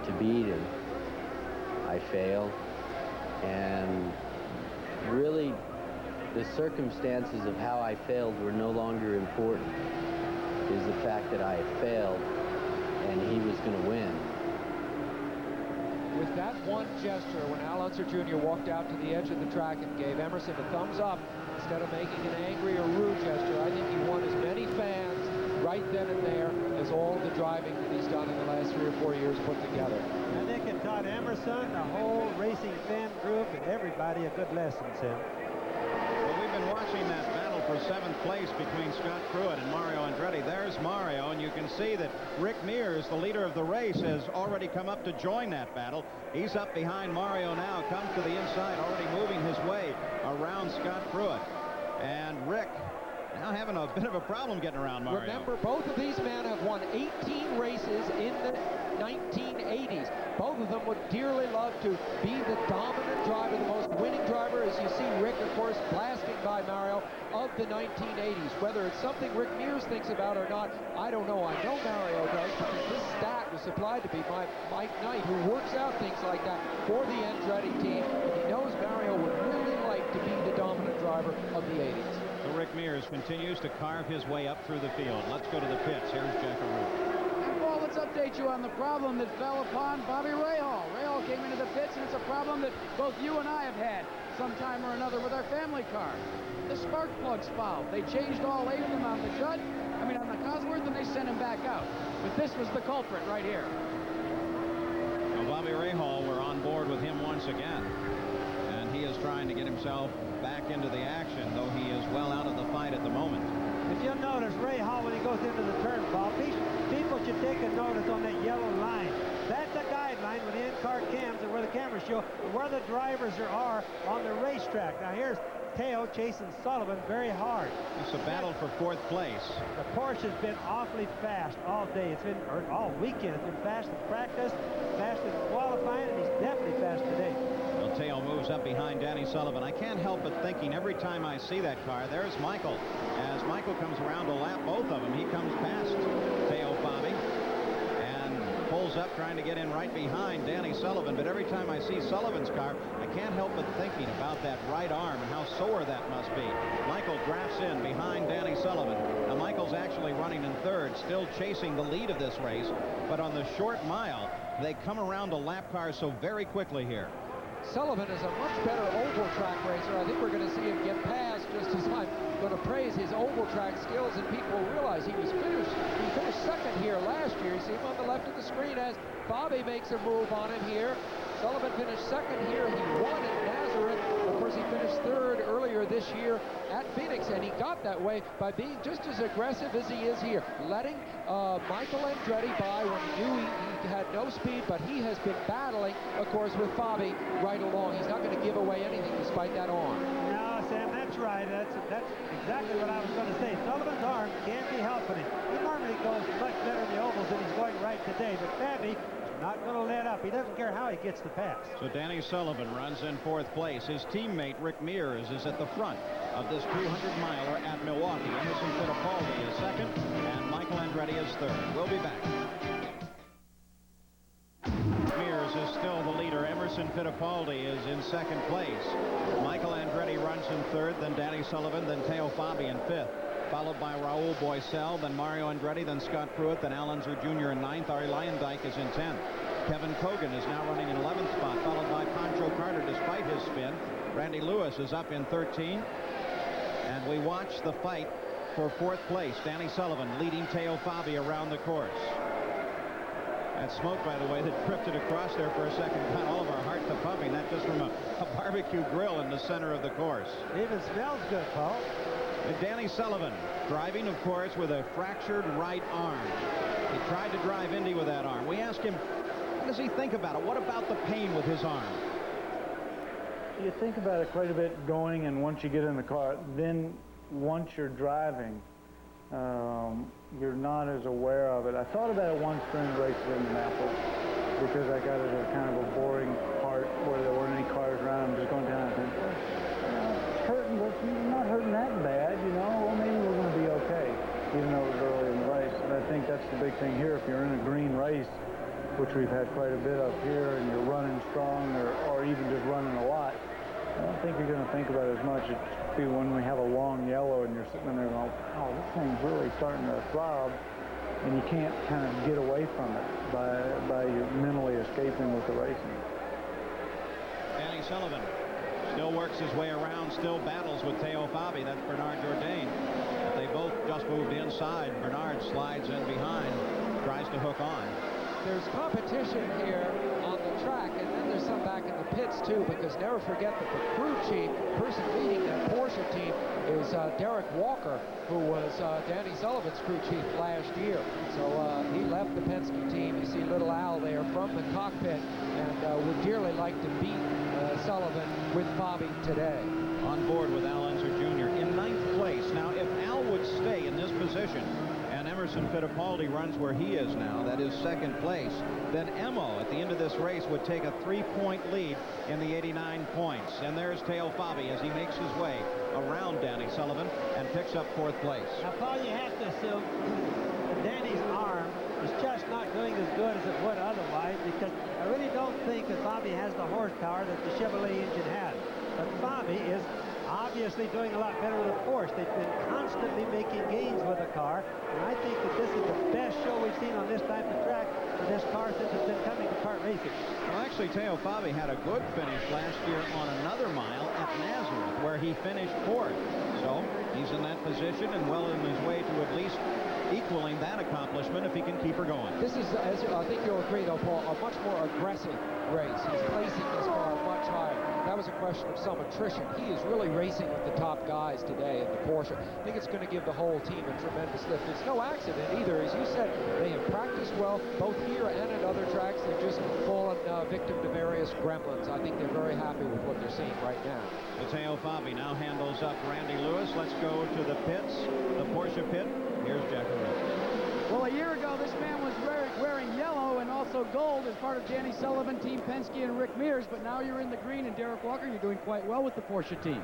to beat him, I failed. And really, the circumstances of how I failed were no longer important. It was the fact that I had failed and he was going to win. With that one gesture, when Al Unser Jr. walked out to the edge of the track and gave Emerson a thumbs up, instead of making an angry or rude gesture, I think he won as many fans right then and there as all the driving that he's done in the last 3 or 4 years put together. I think it taught Emerson, the whole racing fan group, and everybody a good lesson, Sam. Well, we've been watching that battle for 7th place between Scott Pruitt and Mario Andretti. There's Mario, and you can see that Rick Mears, the leader of the race, has already come up to join that battle. He's up behind Mario now, comes to the inside, already moving his way around Scott Pruitt. And Rick now having a bit of a problem getting around Mario. Remember, both of these men have won 18 races in the 1980s. Both of them would dearly love to be the dominant driver, the most winning driver, as you see Rick, of course, blasting by Mario of the 1980s. Whether it's something Rick Mears thinks about or not, I don't know. I know Mario does, because this stat was supplied to me by Mike Knight, who works out things like that for the Andretti team. And he knows Mario would really like to be the dominant driver of the 80s. So Rick Mears continues to carve his way up through the field. Let's go to the pits. Here's Jack Arute. And Paul, let's update you on the problem that fell upon Bobby Rahal. Rahal came into the pits, and it's a problem that both you and I have had sometime or another with our family car. The spark plugs fouled. They changed all 8 of them on the Judd, on the Cosworth, and they sent him back out. But this was the culprit right here. Well, Bobby Rahal, we're on board with him once again. And he is trying to get himself back into the action, though he is well out of the fight at the moment. If you'll notice, Rahal, when he goes into the turn, Paul, people should take a notice on that yellow line. That's a guideline with the in-car cams and where the cameras show where the drivers are on the racetrack. Now here's Teo chasing Sullivan very hard. It's a battle for 4th place. The Porsche has been awfully fast all day. It's been, or all weekend. It's been fast in practice, fast in qualifying, and he's definitely fast today. Well, Teo moves up behind Danny Sullivan. I can't help but thinking every time I see that car, there's Michael. As Michael comes around to lap both of them, he comes past Teo Bobby and pulls up trying to get in right behind Danny Sullivan. But every time I see Sullivan's car, I can't help but thinking about that right arm and how sore that must be. Michael drafts in behind Danny Sullivan. Now Michael's actually running in 3rd, still chasing the lead of this race. But on the short mile, they come around to lap cars so very quickly here. Sullivan is a much better oval track racer. I think we're going to see him get past, just as I'm going to praise his oval track skills, and people will realize he finished 2nd here last year. You see him on the left of the screen as Bobby makes a move on him here. Sullivan finished 2nd here. He won at Nazareth. Of course, he finished 3rd earlier this year at Phoenix, and he got that way by being just as aggressive as he is here, letting Michael Andretti by when he knew he had no speed, but he has been battling, of course, with Bobby right along. He's not going to give away anything despite that arm. No, Sam, that's right. That's exactly what I was going to say. Sullivan's arm can't be helping him. He normally goes much better in the ovals than he's going right today, but Bobby not going to let up. He doesn't care how he gets the pass. So Danny Sullivan runs in 4th place. His teammate Rick Mears is at the front of this 200-miler at Milwaukee. Emerson Fittipaldi is 2nd, and Michael Andretti is 3rd. We'll be back. Mears is still the leader. Emerson Fittipaldi is in 2nd place. Michael Andretti runs in 3rd, then Danny Sullivan, then Teo Fabi in 5th. Followed by Raul Boisel, then Mario Andretti, then Scott Pruitt, then Al Unser Jr. in 9th. Ari Leyendyk is in 10th. Kevin Kogan is now running in 11th spot, followed by Pancho Carter despite his spin. Randy Lewis is up in 13. And we watch the fight for 4th place. Danny Sullivan leading Teo Fabi around the course. That smoke, by the way, that drifted across there for a second got all of our heart to pumping. That just from a barbecue grill in the center of the course. Even smells good, Paul. And Danny Sullivan driving, of course, with a fractured right arm. He tried to drive Indy with that arm. We asked him, what does he think about it? What about the pain with his arm? You think about it quite a bit going, and once you get in the car, then once you're driving, you're not as aware of it. I thought about it once during the race at Indianapolis because I got at a kind of a boring part where there weren't any cars around. I'm just going down and thinking, hurting, but not hurting that bad, you know. Well, maybe we're going to be okay, even though it was early in the race. And I think that's the big thing here. If you're in a green race, which we've had quite a bit of here, and you're running strong or even just running a lot, I don't think you're going to think about it as much. It's be when we have a long yellow and you're sitting there going, wow, this thing's really starting to throb, and you can't kind of get away from it by mentally escaping with the racing. Danny Sullivan still works his way around, still battles with Teo Fabi. That's Bernard Jourdain. They both just moved inside. Bernard slides in behind, tries to hook on. There's competition here on the track, and then there's some back in the pits too, because never forget that the crew chief, the person leading that Porsche team, is Derek Walker, who was Danny Sullivan's crew chief last year. So he left the Penske team. You see little Al there from the cockpit, and would dearly like to beat Sullivan with Bobby today. On board with Al Unser Jr. in 9th place. Now, if Al would stay in this position, and Emerson Fittipaldi runs where he is now, that is 2nd place, then Emo at the end of this race would take a 3-point lead in the 89 points. And there's Teo Fabi as he makes his way around Danny Sullivan and picks up 4th place. Now, Paul, you have to assume that Danny's arm is just not doing as good as it would otherwise, because I really don't think that Fabi has the horsepower that the Chevrolet engine has. But Fabi is obviously doing a lot better with a Porsche. They've been constantly making gains with the car, and I think that this is the best show we've seen on this type of track for this car since it's been coming to kart racing. Well, actually, Teo Fabi had a good finish last year on another mile at Nazareth, where he finished 4th. So he's in that position and well in his way to at least equaling that accomplishment if he can keep her going. This is, as I think you'll agree, though, Paul, a much more aggressive race. He's placing this car much higher. That was a question of some attrition. He is really racing with the top guys today in the Porsche. I think it's going to give the whole team a tremendous lift. It's no accident either. As you said, they have practiced well, both here and at other tracks. They've just fallen victim to various gremlins. I think they're very happy with what they're seeing right now. Teo Fabi now handles up Randy Lewis. Let's go to the pits, the Porsche pit. Here's Jack Arute. Well, a year ago, this man was wearing yellow and also gold as part of Danny Sullivan, Team Penske, and Rick Mears, but now you're in the green, and Derek Walker, you're doing quite well with the Porsche team.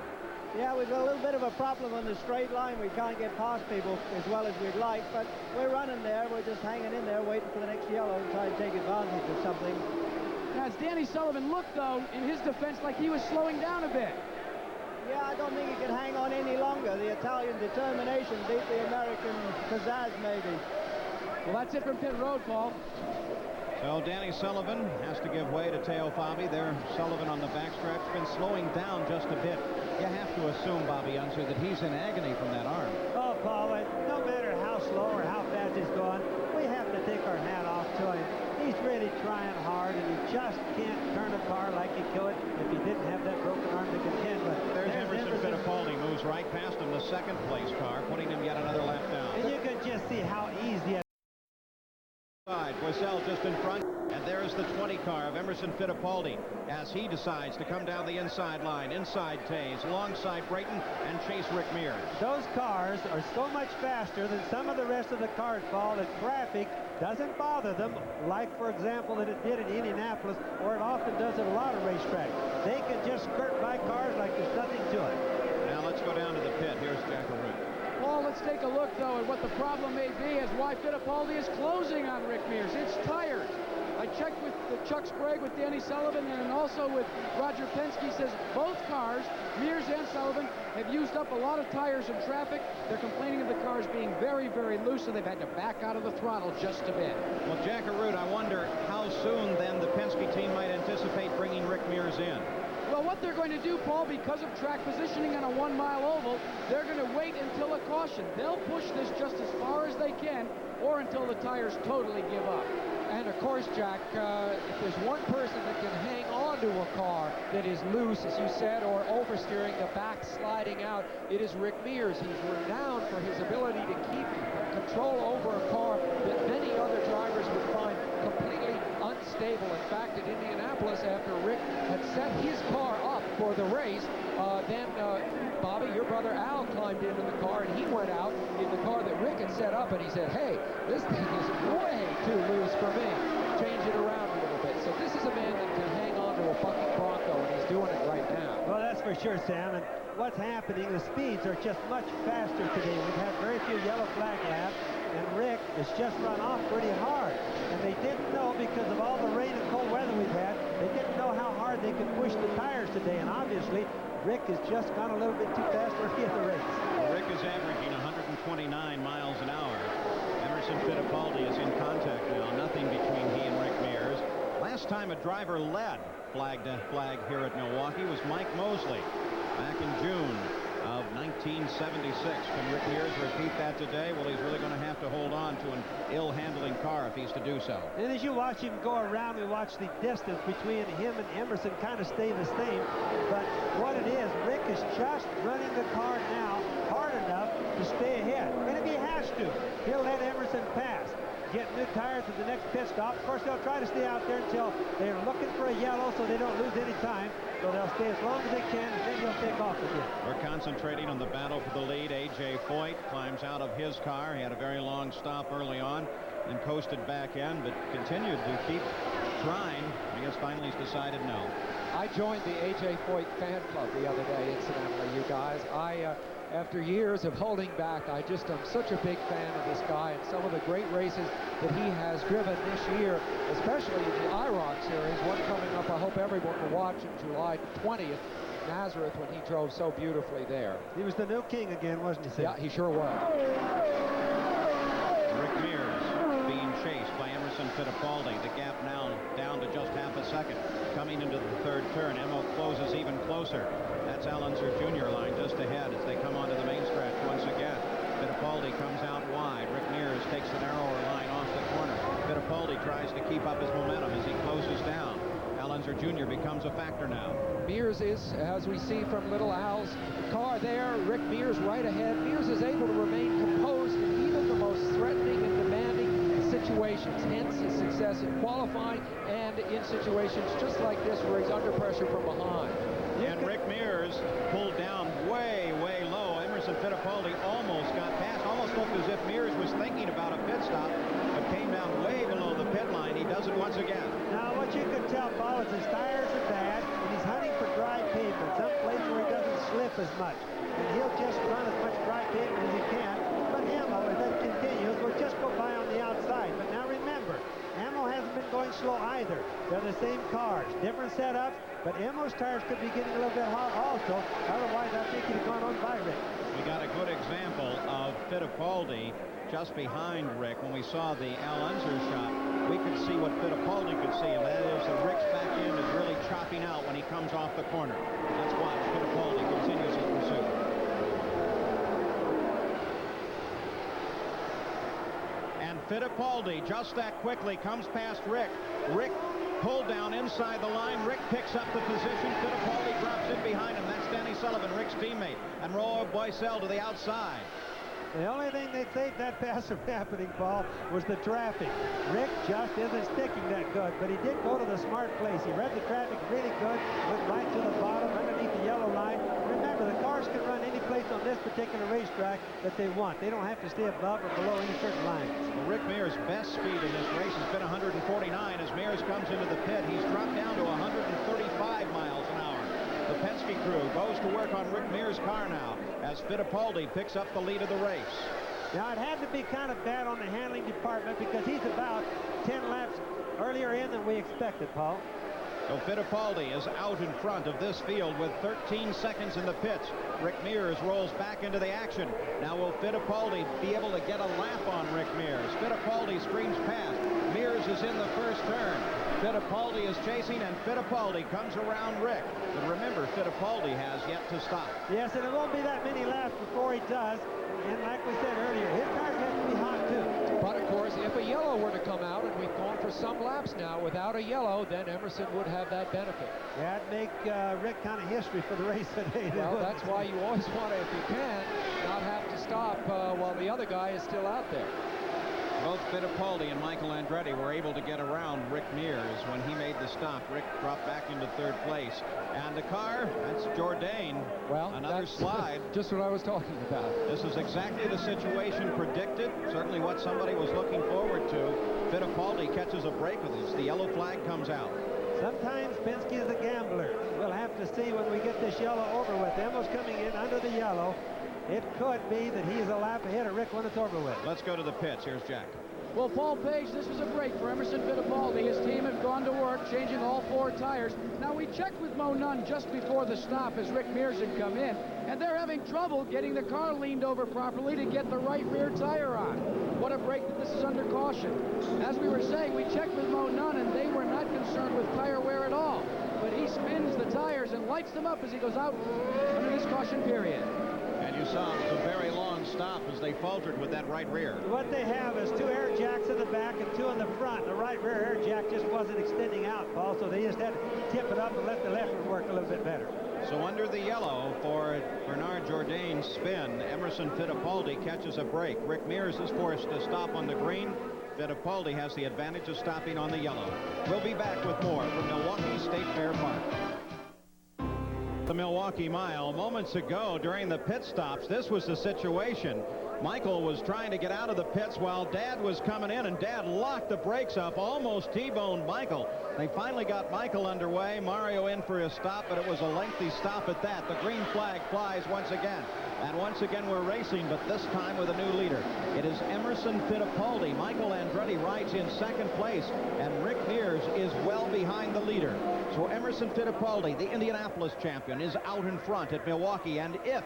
Yeah, we've got a little bit of a problem on the straight line. We can't get past people as well as we'd like, but we're running there. We're just hanging in there, waiting for the next yellow to try and take advantage of something. Now, as Danny Sullivan looked, though, in his defense, like he was slowing down a bit. Yeah, I don't think he can hang on any longer. The Italian determination beat the American pizzazz, maybe. Well, that's it from pit road, Paul. So Danny Sullivan has to give way to Teo Fabi. There, Sullivan on the backstretch, been slowing down just a bit. You have to assume, Bobby Unser, that he's in agony from that arm. Oh, Paul, no matter how slow or how fast he's going, we have to take our hat off to him. He's really trying hard, and he just can't turn a car like he could if he didn't have that broken arm to contend with. There's Emerson Fittipaldi, moves right past him, the 2nd place car, putting him yet another lap down. And you can just see how easy it is. Boissel just in front, and there's the 20 car of Emerson Fittipaldi as he decides to come down the inside line, inside Tays, alongside Brayton, and chase Rick Mears. Those cars are so much faster than some of the rest of the cars, Paul, that traffic doesn't bother them, like, for example, that it did in Indianapolis, or it often does at a lot of racetracks. They can just skirt by cars like there's nothing to it. Now let's go down to the pit. Here's Jack Arute. Paul, let's take a look, though, at what the problem may be as why Fittipaldi is closing on Rick Mears. It's tires. I checked with Chuck Sprague, with Danny Sullivan, and also with Roger Penske. Says both cars, Mears and Sullivan, have used up a lot of tires in traffic. They're complaining of the cars being very, very loose, so they've had to back out of the throttle just a bit. Well, Jack Arute, I wonder how soon then the Penske team might anticipate bringing Rick Mears in. Well, what they're going to do, Paul, because of track positioning on a 1-mile oval, they're going to wait until a caution. They'll push this just as far as they can, or until the tires totally give up. And of course, Jack, if there's one person that can hang on to a car that is loose, as you said, or oversteering, the back sliding out, it is Rick Mears. He's renowned for his ability to keep control over a car that many other drivers would find completely unstable. In fact, at Indianapolis, after Rick had set his car up for the race, then Bobby, your brother Al, climbed into the car, and he went out in the car that Rick had set up, and he said, hey, this thing is way too loose for me. Change it around a little bit. So this is a man that can hang on to a bucket Bronco, and he's doing it right now. Well, that's for sure, Sam. And what's happening, the speeds are just much faster today. We've had very few yellow flag laps, and Rick has just run off pretty hard. And they didn't know, because of all the rain and cold weather we've had, they didn't know how hard they could push the tires today. And obviously, Rick has just gone a little bit too fast for the race. Well, Rick is averaging 129 miles an hour. Emerson Fittipaldi is in contact now. Nothing between he and Rick Mears. Last time a driver led flag to flag here at Milwaukee was Mike Mosley back in June of 1976. Can Rick Mears repeat that today? Well, he's really going to have to hold on to an ill-handling car if he's to do so. And as you watch him go around, we watch the distance between him and Emerson kind of stay the same. But what it is, Rick is just running the car now hard enough to stay ahead. And if he has to, he'll let Emerson pass. Get new tires at the next pit stop. Of course, they'll try to stay out there until they're looking for a yellow so they don't lose any time. So they'll stay as long as they can, and then he'll take off again. We're concentrating on the battle for the lead. A.J. Foyt climbs out of his car. He had a very long stop early on and coasted back in, but continued to keep trying. I guess finally he's decided no. I joined the A.J. Foyt fan club the other day, incidentally, you guys. After years of holding back, I'm such a big fan of this guy and some of the great races that he has driven this year, especially in the IROC series, one coming up I hope everyone will watch on July 20th, Nazareth, when he drove so beautifully there. He was the new king again, wasn't he, Sam? Yeah, he sure was. Rick Mears being chased by Emerson Fittipaldi. The gap now down to just half a second. Coming into the third turn, Emo closes even closer. That's Allenser Jr. line just ahead as they come onto the main stretch once again. Fittipaldi comes out wide. Rick Mears takes the narrower line off the corner. Fittipaldi tries to keep up his momentum as he closes down. Allenser Jr. becomes a factor now. Mears is, as we see from Little Al's car there, Rick Mears right ahead. Mears is able to remain composed in even the most threatening and demanding situations, hence his success in qualifying and in situations just like this where he's under pressure from behind. And Rick Mears pulled down way, way low. Emerson Fittipaldi almost got past, almost looked as if Mears was thinking about a pit stop, but came down way below the pit line. He does it once again. Now, what you can tell, Paul, is his tires are bad, and he's hunting for dry pavement, some place where he doesn't slip as much. And he'll just run as much dry pavement as he can. But Emo, if that continues, will just go by on the outside. But now remember, Emo hasn't been going slow either. They're the same cars, different setups, but Emo's tires could be getting a little bit hot also. Otherwise, I think he'd have gone on by Rick. We got a good example of Fittipaldi just behind Rick. When we saw the Al Unser shot, we could see what Fittipaldi could see, and that is that Rick's back end is really chopping out when he comes off the corner. Let's watch. Fittipaldi continues his pursuit. And Fittipaldi, just that quickly, comes past Rick. Rick pulled down inside the line. Rick picks up the position. Fittipaldi drops in behind him. That's Danny Sullivan, Rick's teammate. And Roy Boisel to the outside. The only thing that saved that pass from happening, Paul, was the traffic. Rick just isn't sticking that good, but he did go to the smart place. He read the traffic really good, went right to the bottom, underneath the yellow line. Remember, the cars can run any place on this particular racetrack that they want. They don't have to stay above or below any certain line. Well, Rick Mears' best speed in this race has been 149. As Mears comes into the pit, he's dropped down to 135 miles an hour. The Penske crew goes to work on Rick Mears' car now as Fittipaldi picks up the lead of the race. Now, it had to be kind of bad on the handling department because he's about 10 laps earlier in than we expected, Paul. So Fittipaldi is out in front of this field with 13 seconds in the pits. Rick Mears rolls back into the action. Now will Fittipaldi be able to get a lap on Rick Mears? Fittipaldi screams past. Mears is in the first turn. Fittipaldi is chasing, and Fittipaldi comes around Rick. But remember, Fittipaldi has yet to stop. Yes, and it won't be that many laps before he does. And like we said earlier, his tires have to be hot, too. But, of course, if a yellow were to come out, and we've gone for some laps now without a yellow, then Emerson would have that benefit. That'd make Rick kind of history for the race today. Well, that's why you always want to, if you can, not have to stop while the other guy is still out there. Both Fittipaldi and Michael Andretti were able to get around Rick Mears when he made the stop. Rick dropped back into third place. And the car, that's Jourdain. Well, another slide. Just what I was talking about. This is exactly the situation predicted. Certainly what somebody was looking forward to. Fittipaldi catches a break with this. The yellow flag comes out. Sometimes Penske is a gambler. We'll have to see when we get this yellow over with. Emmo's coming in under the yellow. It could be that he's a lap ahead of Rick when it's over with. Let's go to the pits. Here's Jack. Well, Paul Page, this was a break for Emerson Fittipaldi. His team had gone to work, changing all 4 tires. Now, we checked with Mo Nunn just before the stop as Rick Mears had come in, and they're having trouble getting the car leaned over properly to get the right rear tire on. What a break that this is under caution. As we were saying, we checked with Mo Nunn, and they were not concerned with tire wear at all. But he spins the tires and lights them up as he goes out under this caution period. And you saw it was a very long stop as they faltered with that right rear. What they have is 2 air jacks in the back and 2 in the front. The right rear air jack just wasn't extending out, Paul, so they just had to tip it up and let the left one work a little bit better. So under the yellow for Bernard Jourdain's spin, Emerson Fittipaldi catches a break. Rick Mears is forced to stop on the green. Fittipaldi has the advantage of stopping on the yellow. We'll be back with more from Milwaukee State Fair Park. The Milwaukee Mile. Moments ago during the pit stops, this was the situation. Michael was trying to get out of the pits while Dad was coming in, and Dad locked the brakes up, almost T-boned Michael. They finally got Michael underway. Mario in for his stop, but it was a lengthy stop at that. The green flag flies once again. And once again we're racing, but this time with a new leader. It is Emerson Fittipaldi. Michael Andretti rides in second place, and Rick Mears is well behind the leader. So Emerson Fittipaldi, the Indianapolis champion, is out in front at Milwaukee, and if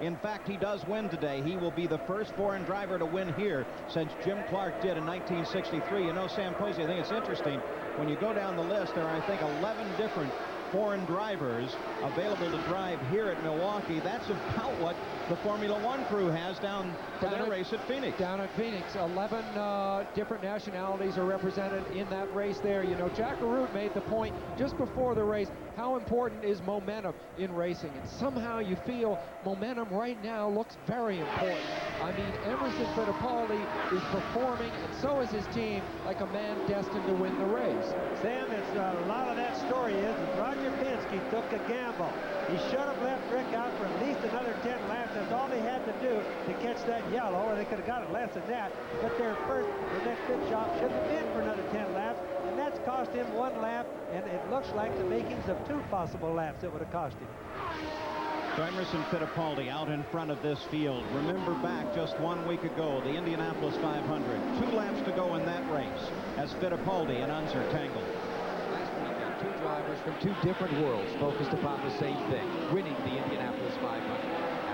in fact he does win today, he will be the first foreign driver to win here since Jim Clark did in 1963. You know, Sam Posey, I think it's interesting, when you go down the list, there are, I think, 11 different foreign drivers available to drive here at Milwaukee. That's about what the Formula One crew has down for their race at Phoenix. Down at Phoenix, 11 different nationalities are represented in that race there. You know, Jack Arute made the point just before the race, how important is momentum in racing? And somehow you feel momentum right now looks very important. I mean, Emerson Fittipaldi is performing, and so is his team, like a man destined to win the race. Sam, it's a lot of that story is that Roger Penske took a gamble. He should have left Rick out for at least another 10 laps. That's all they had to do to catch that yellow, or they could have got it less than that. But their next pit stop should have been for another 10 laps, and that's cost him 1 lap, and it looks like the makings of 2 possible laps it would have cost him. So Emerson Fittipaldi out in front of this field. Remember back just 1 week ago, the Indianapolis 500. 2 laps to go in that race as Fittipaldi and Unser tangled. Last weekend, 2 drivers from 2 different worlds focused upon the same thing, winning the Indianapolis 500.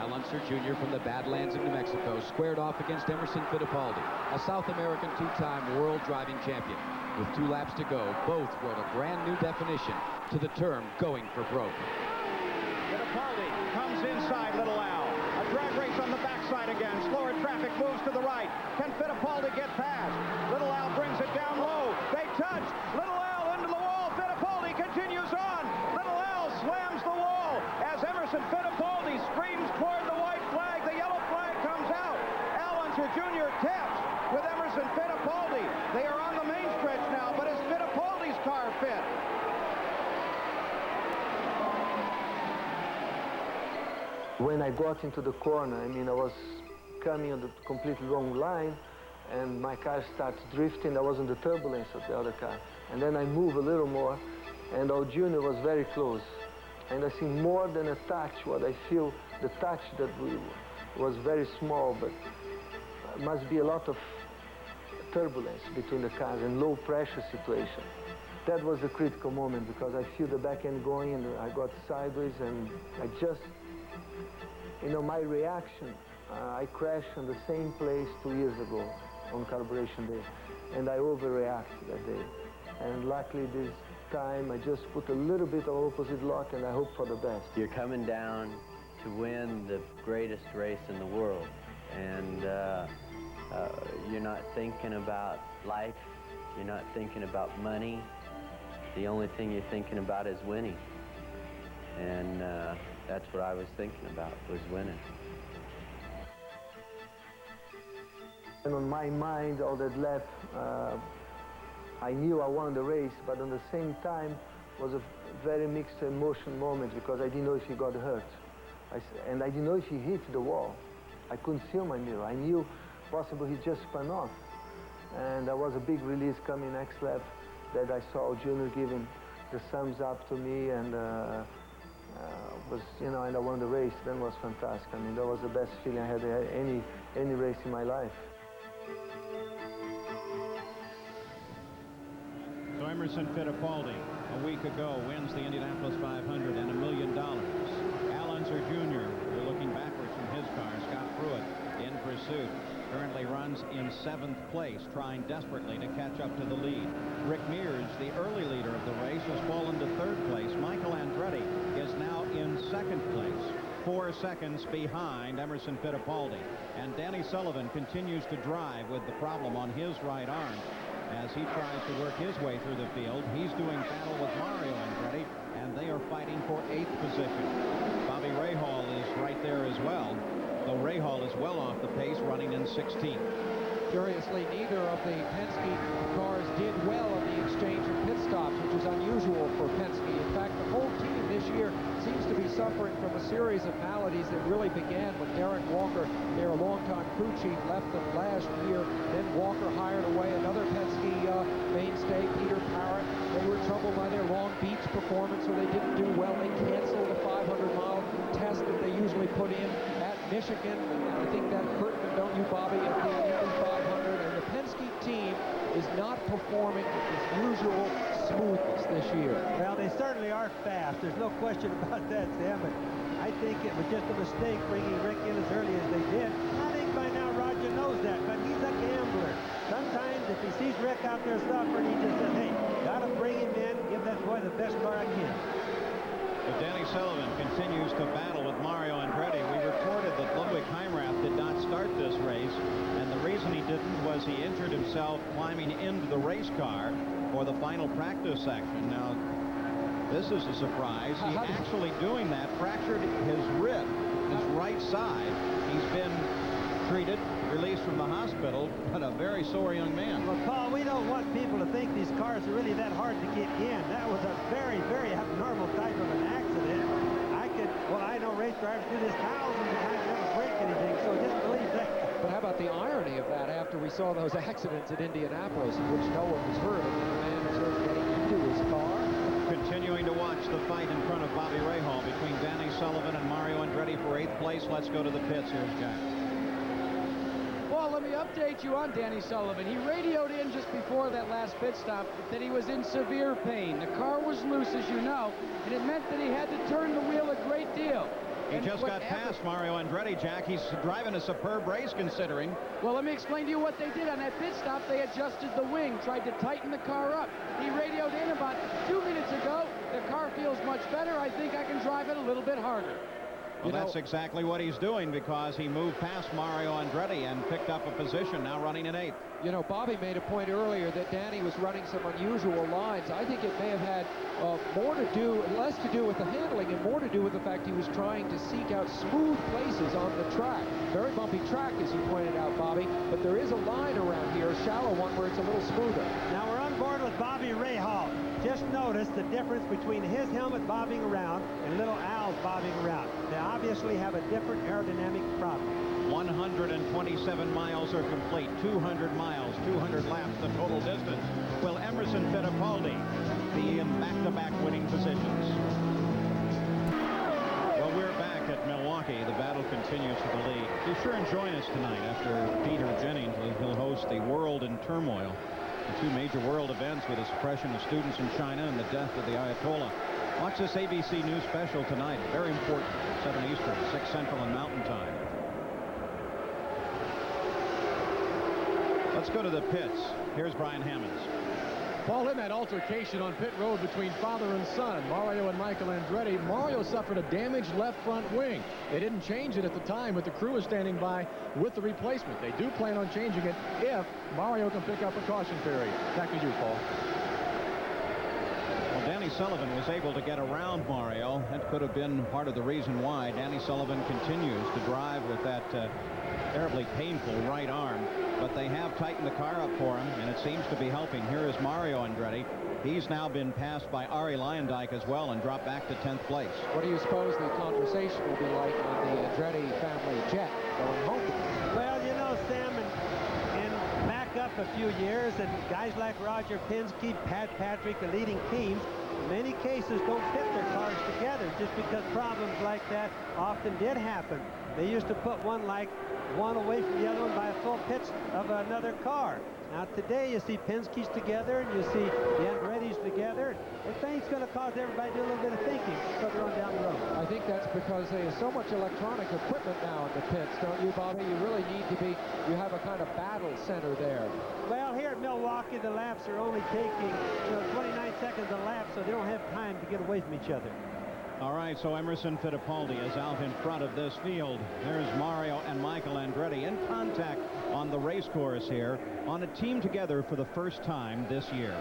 Al Unser Jr. from the Badlands of New Mexico squared off against Emerson Fittipaldi, a South American 2-time world driving champion. With 2 laps to go, both wrote a brand new definition to the term going for broke. Fittipaldi comes inside Little Al. A drag race on the backside again. Slower traffic moves to the right. Can Fittipaldi get past? Little Al brings it down low. They touch. Little Al into the wall. Fittipaldi continues on. Little Al slams the wall as Emerson Fittipaldi screams toward the white flag. The yellow flag comes out. Al Unser Jr. taps with Emerson Fittipaldi. They are on the main stretch now, but is Fittipaldi's car fit? When I got into the corner, I mean, I was coming on the completely wrong line, and my car starts drifting. I was in the turbulence of the other car. And then I move a little more, and our junior was very close. And I think more than a touch, what I feel, the touch that was very small, but must be a lot of turbulence between the cars and low pressure situation. That was the critical moment, because I feel the back end going, and I got sideways, and I just, you know, my reaction, I crashed in the same place 2 years ago on Carburation Day, and I overreacted that day. And luckily this time I just put a little bit of opposite lock, and I hope for the best. You're coming down to win the greatest race in the world, and you're not thinking about life, you're not thinking about money. The only thing you're thinking about is winning. And that's what I was thinking about, was winning. And on my mind, all that left, I knew I won the race, but at the same time was a very mixed emotion moment, because I didn't know if he got hurt. And I didn't know if he hit the wall. I couldn't see on my mirror. I knew possibly he just spun off. And there was a big release coming next lap that I saw Junior giving the thumbs up to me, and was, you know, and I won the race. Then was fantastic. I mean, that was the best feeling I had any race in my life. So Emerson Fittipaldi, a week ago, wins the Indianapolis 500 and $1 million. Al Unser Jr., we're looking backwards from his car. Scott Pruitt in pursuit. Currently runs in 7th place, trying desperately to catch up to the lead. Rick Mears, the early leader of the race, has fallen to 3rd place. Michael Andretti is now in 2nd place, 4 seconds behind Emerson Fittipaldi. And Danny Sullivan continues to drive with the problem on his right arm as he tries to work his way through the field. He's doing battle with Mario Andretti, and they are fighting for 8th position. Bobby Rahal is right there as well, though Rahal is well off the pace, running in 16th. Curiously, neither of the Penske cars did well in the exchange of pit stops, which is unusual for Penske. In fact, the whole team this year seems to be suffering from a series of maladies that really began when Derek Walker, their longtime crew chief, left them last year. Then Walker hired away another Penske mainstay, Peter Parrott. They were troubled by their Long Beach performance, so they didn't do well. They canceled the 500-mile test that they usually put in at Michigan. And I think that hurt them, don't you, Bobby, at the Indy 500. And the Penske team is not performing with its usual smoothness this year. Well, they certainly are fast. There's no question about that, Sam. But I think it was just a mistake bringing Rick in as early as they did. I think by now Roger knows that, but he's a gambler. Sometimes if he sees Rick out there suffering, he just says, hey, gotta bring him in, give that boy the best car I can. But Danny Sullivan continues to battle with Mario Andretti. We reported that Ludwig Heimrath did not start this race, and the reason he didn't was he injured himself climbing into the race car for the final practice section. Now, this is a surprise. He actually doing that fractured his rib, his right side. He's been treated, released from the hospital, but a very sore young man. Well, Paul, we don't want people to think these cars are really that hard to get in. That was a very, very abnormal type of an accident. I know race drivers do this thousands of times, never break anything, so just believe that. But how about the irony of that after we saw those accidents at Indianapolis in which no one was hurt, and then a man was hurt getting into his car? Continuing to watch the fight in front of Bobby Rahal between Danny Sullivan and Mario Andretti for 8th place. Let's go to the pits. Here's Jack. Well, let me update you on Danny Sullivan. He radioed in just before that last pit stop that he was in severe pain. The car was loose, as you know, and it meant that he had to turn the wheel a great deal. He just got past Mario Andretti, Jack. He's driving a superb race, considering. Well, let me explain to you what they did on that pit stop. They adjusted the wing, tried to tighten the car up. He radioed in about 2 minutes ago. The car feels much better. I think I can drive it a little bit harder. Well, that's exactly what he's doing, because he moved past Mario Andretti and picked up a position, now running in 8th. You know, Bobby made a point earlier that Danny was running some unusual lines. I think it may have had less to do with the handling and more to do with the fact he was trying to seek out smooth places on the track. Very bumpy track, as you pointed out, Bobby, but there is a line around here, a shallow one, where it's a little smoother. Now we're on board with Bobby Rahal. Just notice the difference between his helmet bobbing around and little Al's bobbing around. They obviously have a different aerodynamic problem. 127 miles are complete, 200 miles, 200 laps the total distance. Will Emerson Fittipaldi be in back-to-back winning positions? Well, we're back at Milwaukee. The battle continues to the lead. Be sure and join us tonight after Peter Jennings will host the World in Turmoil, the 2 major world events with the suppression of students in China and the death of the Ayatollah. Watch this ABC News special tonight. Very important. 7 Eastern, 6 Central, and Mountain Time. Let's go to the pits. Here's Brian Hammonds. Paul, in that altercation on pit road between father and son, Mario and Michael Andretti, Mario suffered a damaged left front wing. They didn't change it at the time, but the crew is standing by with the replacement. They do plan on changing it if Mario can pick up a caution period. Back to you, Paul. Well, Danny Sullivan was able to get around Mario. That could have been part of the reason why Danny Sullivan continues to drive with that terribly painful right arm. But they have tightened the car up for him, and it seems to be helping. Here is Mario Andretti. He's now been passed by Ari Luyendyk as well and dropped back to 10th place. What do you suppose the conversation will be like on the Andretti family jet going home? Well, you know, Sam, and back up a few years, and guys like Roger Penske, Pat Patrick, the leading teams, in many cases don't fit their cars together, just because problems like that often did happen. They used to put one away from the other one by a full pitch of another car. Now today you see Penske's together and you see the Andretti's together. The thing's going to cause everybody to do a little bit of thinking further on down the road. I think that's because there's so much electronic equipment now in the pits, don't you, Bobby? You really need to be, you have a kind of battle center there. Well, here at Milwaukee, the laps are only taking 29 seconds a lap, so they don't have time to get away from each other. All right, so Emerson Fittipaldi is out in front of this field. There's Mario and Michael Andretti in contact on the race course here, on a team together for the first time this year.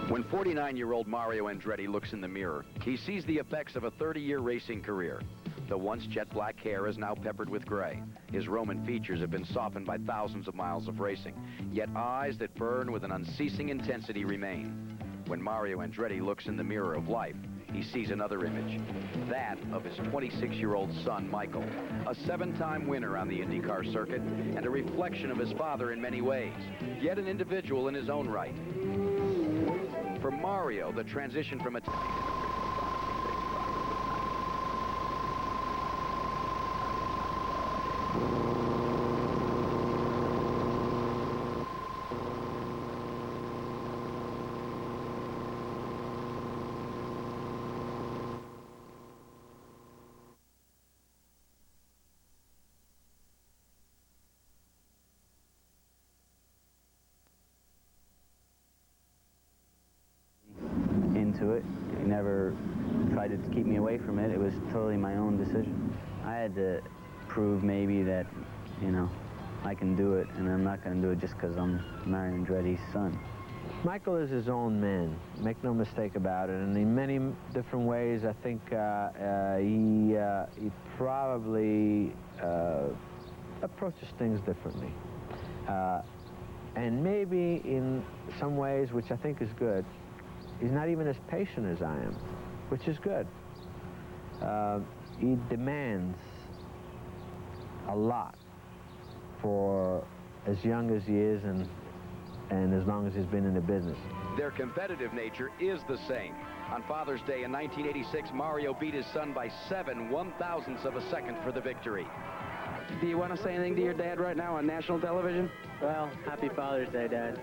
When 49-year-old Mario Andretti looks in the mirror, he sees the effects of a 30-year racing career. The once jet black hair is now peppered with gray. His Roman features have been softened by thousands of miles of racing, yet eyes that burn with an unceasing intensity remain. When Mario Andretti looks in the mirror of life, he sees another image, that of his 26-year-old son, Michael, a 7-time winner on the IndyCar circuit and a reflection of his father in many ways, yet an individual in his own right. For Mario, the transition from a into it. He never tried to keep me away from it. It was totally my own decision. I had to prove maybe that, you know, I can do it, and I'm not going to do it just because I'm Mario Andretti's son. Michael is his own man, make no mistake about it, and in many different ways I think he probably approaches things differently. And maybe in some ways, which I think is good, he's not even as patient as I am, which is good. He demands a lot for as young as he is and as long as he's been in the business. Their competitive nature is the same. On Father's Day in 1986, Mario beat his son by 7 1/1000ths of a second for the victory. Do you want to say anything to your dad right now on national television? Well, happy Father's Day, Dad.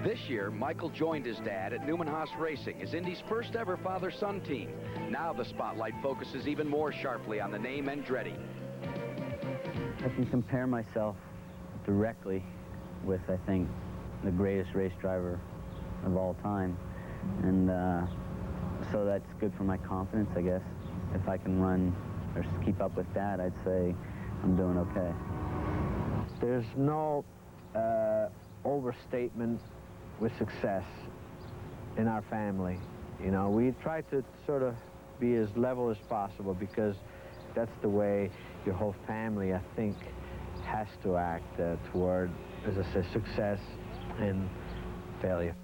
This year, Michael joined his dad at Newman Haas Racing as Indy's first ever father-son team. Now the spotlight focuses even more sharply on the name Andretti. I can compare myself directly with, I think, the greatest race driver of all time. And so that's good for my confidence, I guess. If I can run or keep up with that, I'd say I'm doing okay. There's no overstatement with success in our family. You know, we try to sort of be as level as possible because that's the way your whole family, I think, has to act toward, as I say, success and failure.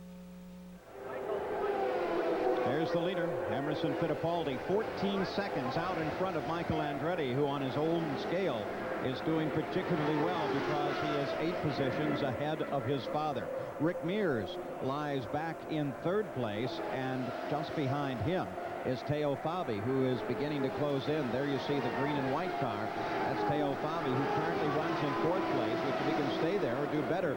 There's the leader, Emerson Fittipaldi, 14 seconds out in front of Michael Andretti, who on his own scale is doing particularly well because he is 8 positions ahead of his father. Rick Mears lies back in 3rd place, and just behind him is Teo Fabi, who is beginning to close in. There you see the green and white car. That's Teo Fabi, who currently runs in 4th place, which if he can stay there or do better,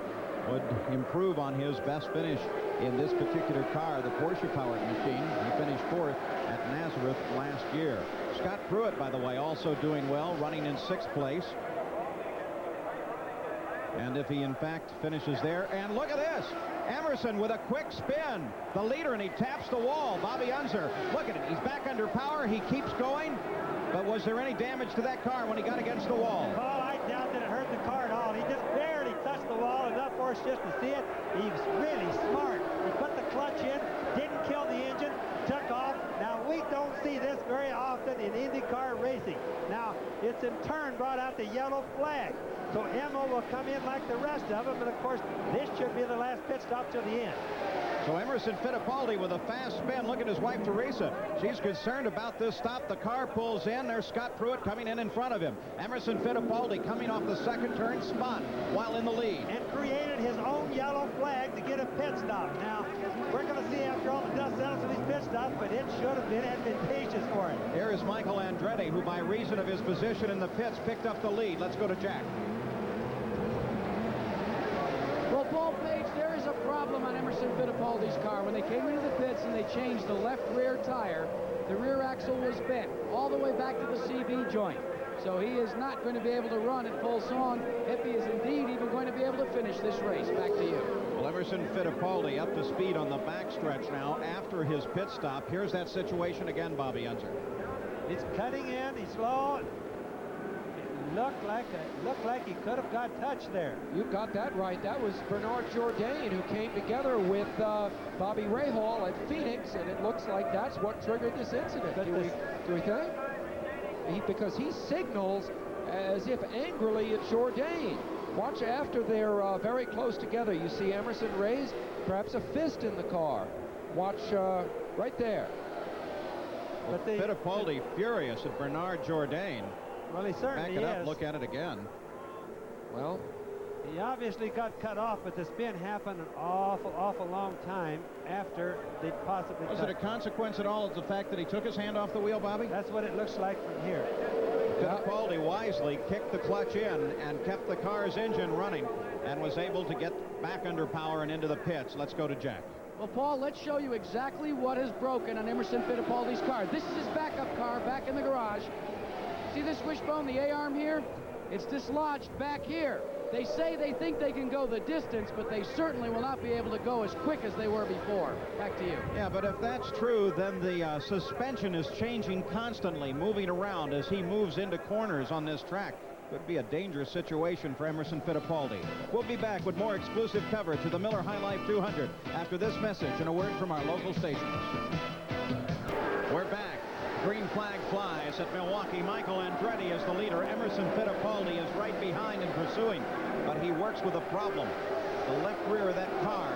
would improve on his best finish in this particular car, the Porsche-powered machine. He finished 4th at Nazareth last year. Scott Pruitt, by the way, also doing well, running in 6th place. And if he, in fact, finishes there, and look at this, Emerson with a quick spin, the leader, and he taps the wall. Bobby Unser, look at it, he's back under power, he keeps going, but was there any damage to that car when he got against the wall? Oh, I doubt that it hurt the car at all. He just barely touched the wall, enough for us just to see it. He's really smart. He put the clutch in, didn't kill the engine, took off. Now, we don't see this very often in IndyCar racing. Now, it's in turn brought out the yellow flag. So Emmo will come in like the rest of them, and of course, this should be the last pit stop till the end. So Emerson Fittipaldi with a fast spin. Look at his wife, Teresa. She's concerned about this stop. The car pulls in. There's Scott Pruitt coming in front of him. Emerson Fittipaldi coming off the 2nd turn, spun while in the lead. And created his own yellow flag to get a pit stop. Now, we're going to see after all the dust settles of these pit stops, but it should have been advantageous for him. Here is Michael Andretti, who by reason of his position in the pits picked up the lead. Let's go to Jack. Well, Paul Page, there is a problem on Emerson Fittipaldi's car. When they came into the pits and they changed the left rear tire, the rear axle was bent all the way back to the CB joint. So he is not going to be able to run at full song if he is indeed even going to be able to finish this race. Back to you. Well, Emerson Fittipaldi up to speed on the backstretch now after his pit stop. Here's that situation again, Bobby Unser. He's cutting in. He's slow. It looked like he could have got touched there. You got that right. That was Bernard Jourdain who came together with Bobby Rahal at Phoenix, and it looks like that's what triggered this incident. Do we think? Because he signals as if angrily at Jourdain. Watch after they're very close together. You see Emerson raise perhaps a fist in the car. Watch right there. Well, Fittipaldi furious at Bernard Jourdain. Well, he certainly Back it is. up, look at it again. Well, he obviously got cut off, but the spin happened an awful long time after they possibly Was it a consequence at all of the fact that he took his hand off the wheel, Bobby? That's what it looks like from here. Fittipaldi wisely kicked the clutch in and kept the car's engine running and was able to get back under power and into the pits. Let's go to Jack. Well, Paul, let's show you exactly what has broken on Emerson Fittipaldi's car. This is his backup car back in the garage. See this wishbone, the A-arm here? It's dislodged back here. They say they think they can go the distance, but they certainly will not be able to go as quick as they were before. Back to you. Yeah, but if that's true, then the suspension is changing constantly, moving around as he moves into corners on this track. Could be a dangerous situation for Emerson Fittipaldi. We'll be back with more exclusive coverage of the Miller High Life 200 after this message and a word from our local stations. We're back. Green flag flies at Milwaukee. Michael Andretti is the leader. Emerson Fittipaldi is right behind and pursuing, but he works with a problem. The left rear of that car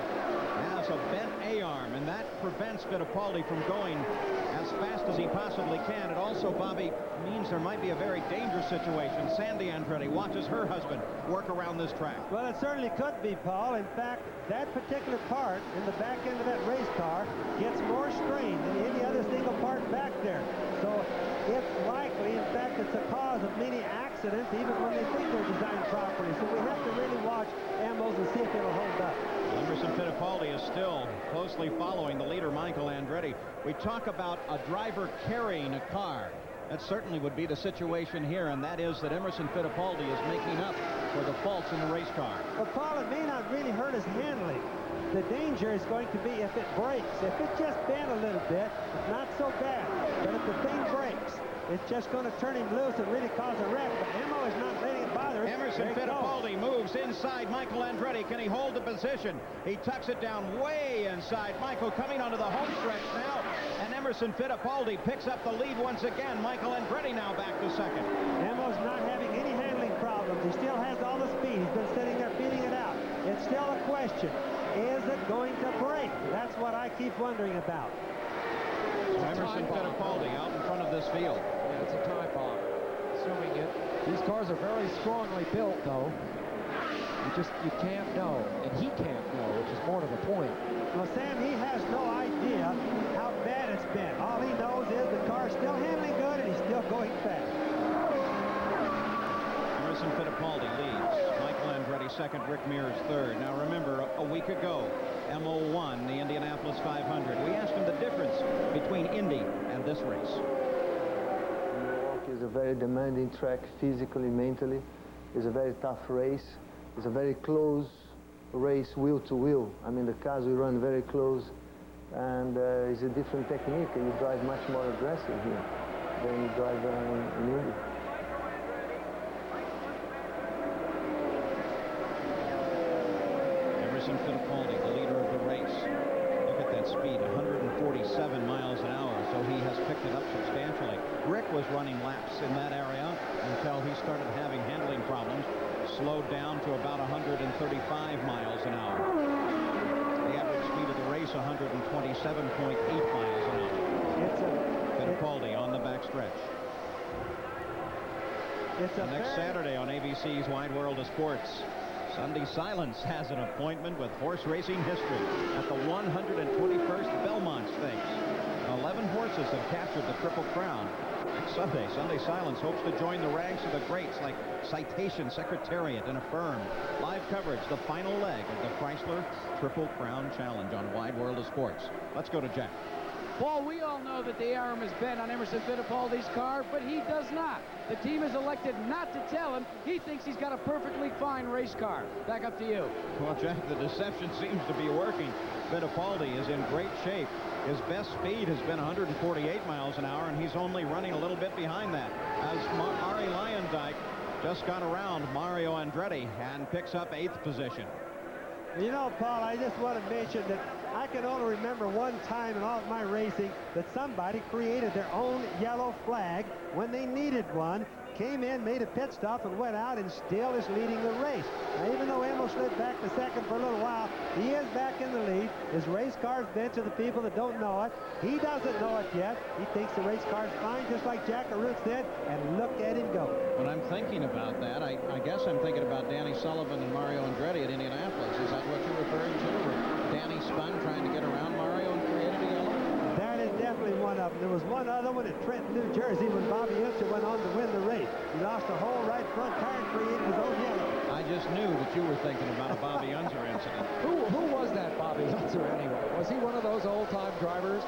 has a bent A-arm, and that prevents Fittipaldi from going as fast as he possibly can. It also, Bobby, means there might be a very dangerous situation. Sandy Andretti watches her husband work around this track. Well, it certainly could be, Paul. In fact, that particular part in the back end of that race car gets more strain than any other single part back there. So it's likely, in fact, it's a cause of many accidents, even when they think they're designed properly. So we have to really watch Amos and see if it'll hold up. Emerson Fittipaldi is still closely following the leader, Michael Andretti. We talk about a driver carrying a car. That certainly would be the situation here, and that is that Emerson Fittipaldi is making up for the faults in the race car. But Paul, it may not really hurt his handling. The danger is going to be if it breaks. If it just bent a little bit, it's not so bad. But if the thing breaks, it's just going to turn him loose and really cause a wreck. But Emo is not letting it bother him. Emerson Fittipaldi moves inside Michael Andretti. Can he hold the position? He tucks it down way inside. Michael coming onto the home stretch now. And Emerson Fittipaldi picks up the lead once again. Michael Andretti now back to second. Emo's not having any handling problems. He still has all the speed. He's been sitting there feeling it out. It's still a question. Is it going to break? That's what I keep wondering about. Emerson Fittipaldi out in front of this field. Yeah, it's a time bomb. Assuming it. These cars are very strongly built, though. You can't know, and he can't know, which is more to the point. Well, Sam, he has no idea how bad it's been. All he knows is the car's still handling good and he's still going fast. Emerson Fittipaldi leads. Michael Andretti second, Rick Mears third. Now remember, a week ago, Emo won the Indianapolis 500. We asked him the difference between Indy and this race. Milwaukee is a very demanding track physically, mentally. It's a very tough race. It's a very close race, wheel to wheel. I mean, the cars will run very close, and it's a different technique. You drive much more aggressive here than you drive in Indy. Emerson Fittipaldi, the leader of the race. Look at that speed, 147 miles an hour, so he has picked it up substantially. Rick was running laps in that area until he started having handling problems. Slowed down to about 135 miles an hour. The average speed of the race, 127.8 miles an hour. Fittipaldi on the backstretch. Next Saturday on ABC's Wide World of Sports, Sunday Silence has an appointment with horse racing history at the 121st Belmont Stakes. 11 horses have captured the Triple Crown. Next Sunday, Sunday Silence hopes to join the ranks of the greats like Citation, Secretariat, and Affirm. Live coverage, the final leg of the Chrysler Triple Crown Challenge on Wide World of Sports. Let's go to Jack. Paul, we all know that the arm is bent on Emerson Fittipaldi's car, but he does not. The team has elected not to tell him. He thinks he's got a perfectly fine race car. Back up to you. Well, Jack, the deception seems to be working. Fittipaldi is in great shape. His best speed has been 148 miles an hour, and he's only running a little bit behind that. As Ari Lyondike just got around Mario Andretti and picks up 8th position. You know, Paul, I just want to mention that I can only remember one time in all of my racing that somebody created their own yellow flag when they needed one, came in, made a pit stop, and went out, and still is leading the race. Now, even though Emil slid back to second for a little while, he is back in the lead. His race car's bent to the people that don't know it. He doesn't know it yet. He thinks the race car's fine, just like Jack Arute did, and look at him go. When I'm thinking about that, I guess I'm thinking about Danny Sullivan and Mario Andretti at Indianapolis. Is that what you're referring to? Where Danny spun trying to get around Mario and created a yellow? That is definitely one of them. There was one other one at Trenton, New Jersey, when Bobby Unser went on to win the race. He lost a whole right front tire and created his own yellow. I just knew that you were thinking about a Bobby Unser incident. Who was that Bobby Unser anyway? Was he one of those old-time drivers?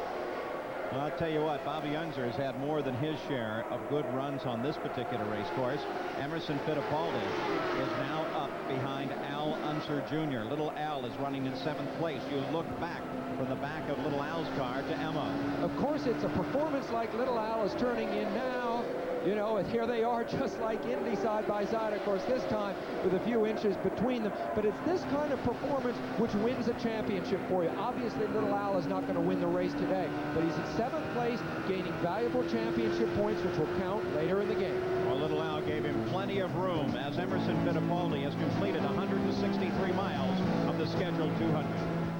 Well, I'll tell you what, Bobby Unser has had more than his share of good runs on this particular race course. Emerson Fittipaldi is now up behind Al Unser Jr. Little Al is running in 7th place. You look back from the back of Little Al's car to Emma. Of course, it's a performance like Little Al is turning in now. You know, and here they are just like Indy side by side, of course, this time with a few inches between them. But it's this kind of performance which wins a championship for you. Obviously, Little Al is not going to win the race today, but he's in 7th place, gaining valuable championship points, which will count later in the game. Well, Little Al gave him plenty of room as Emerson Fittipaldi has completed 163 miles of the scheduled 200.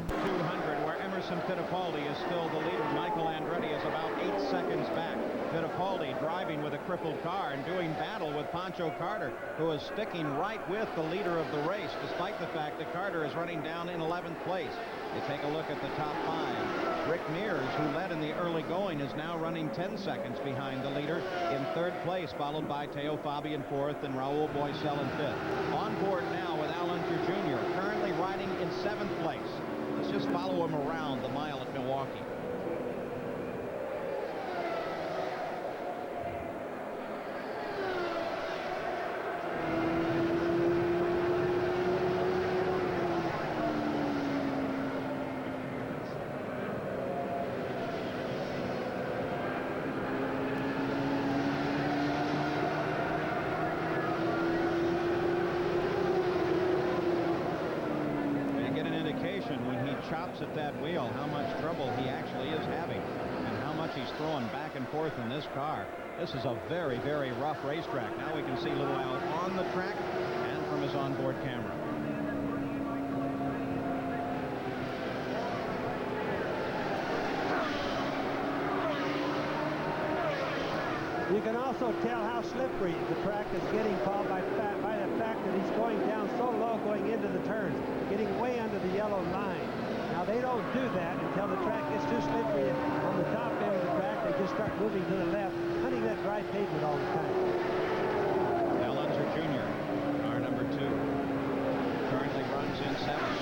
200, where Emerson Fittipaldi is still the leader. Michael Andretti is about 8 seconds back. Fittipaldi driving with a crippled car and doing battle with Pancho Carter, who is sticking right with the leader of the race, despite the fact that Carter is running down in 11th place. You take a look at the top 5. Rick Mears, who led in the early going, is now running 10 seconds behind the leader in 3rd place, followed by Teo Fabi in 4th and Raul Boisel in 5th. On board now with Al Unser Jr., currently riding in 7th place. Let's just follow him around the mile at Milwaukee. When he chops at that wheel, how much trouble he actually is having and how much he's throwing back and forth in this car. This is a very, very rough racetrack. Now we can see Little Al on the track and from his onboard camera. You can also tell how slippery the track is getting, Paul, by the fact that he's going down so low going into the turns, getting way under the yellow line. Now, they don't do that until the track gets too slippery. And on the top end of the track, they just start moving to the left, hunting that dry pavement all the time. Al Unser Jr., car number 2, currently runs in 7th.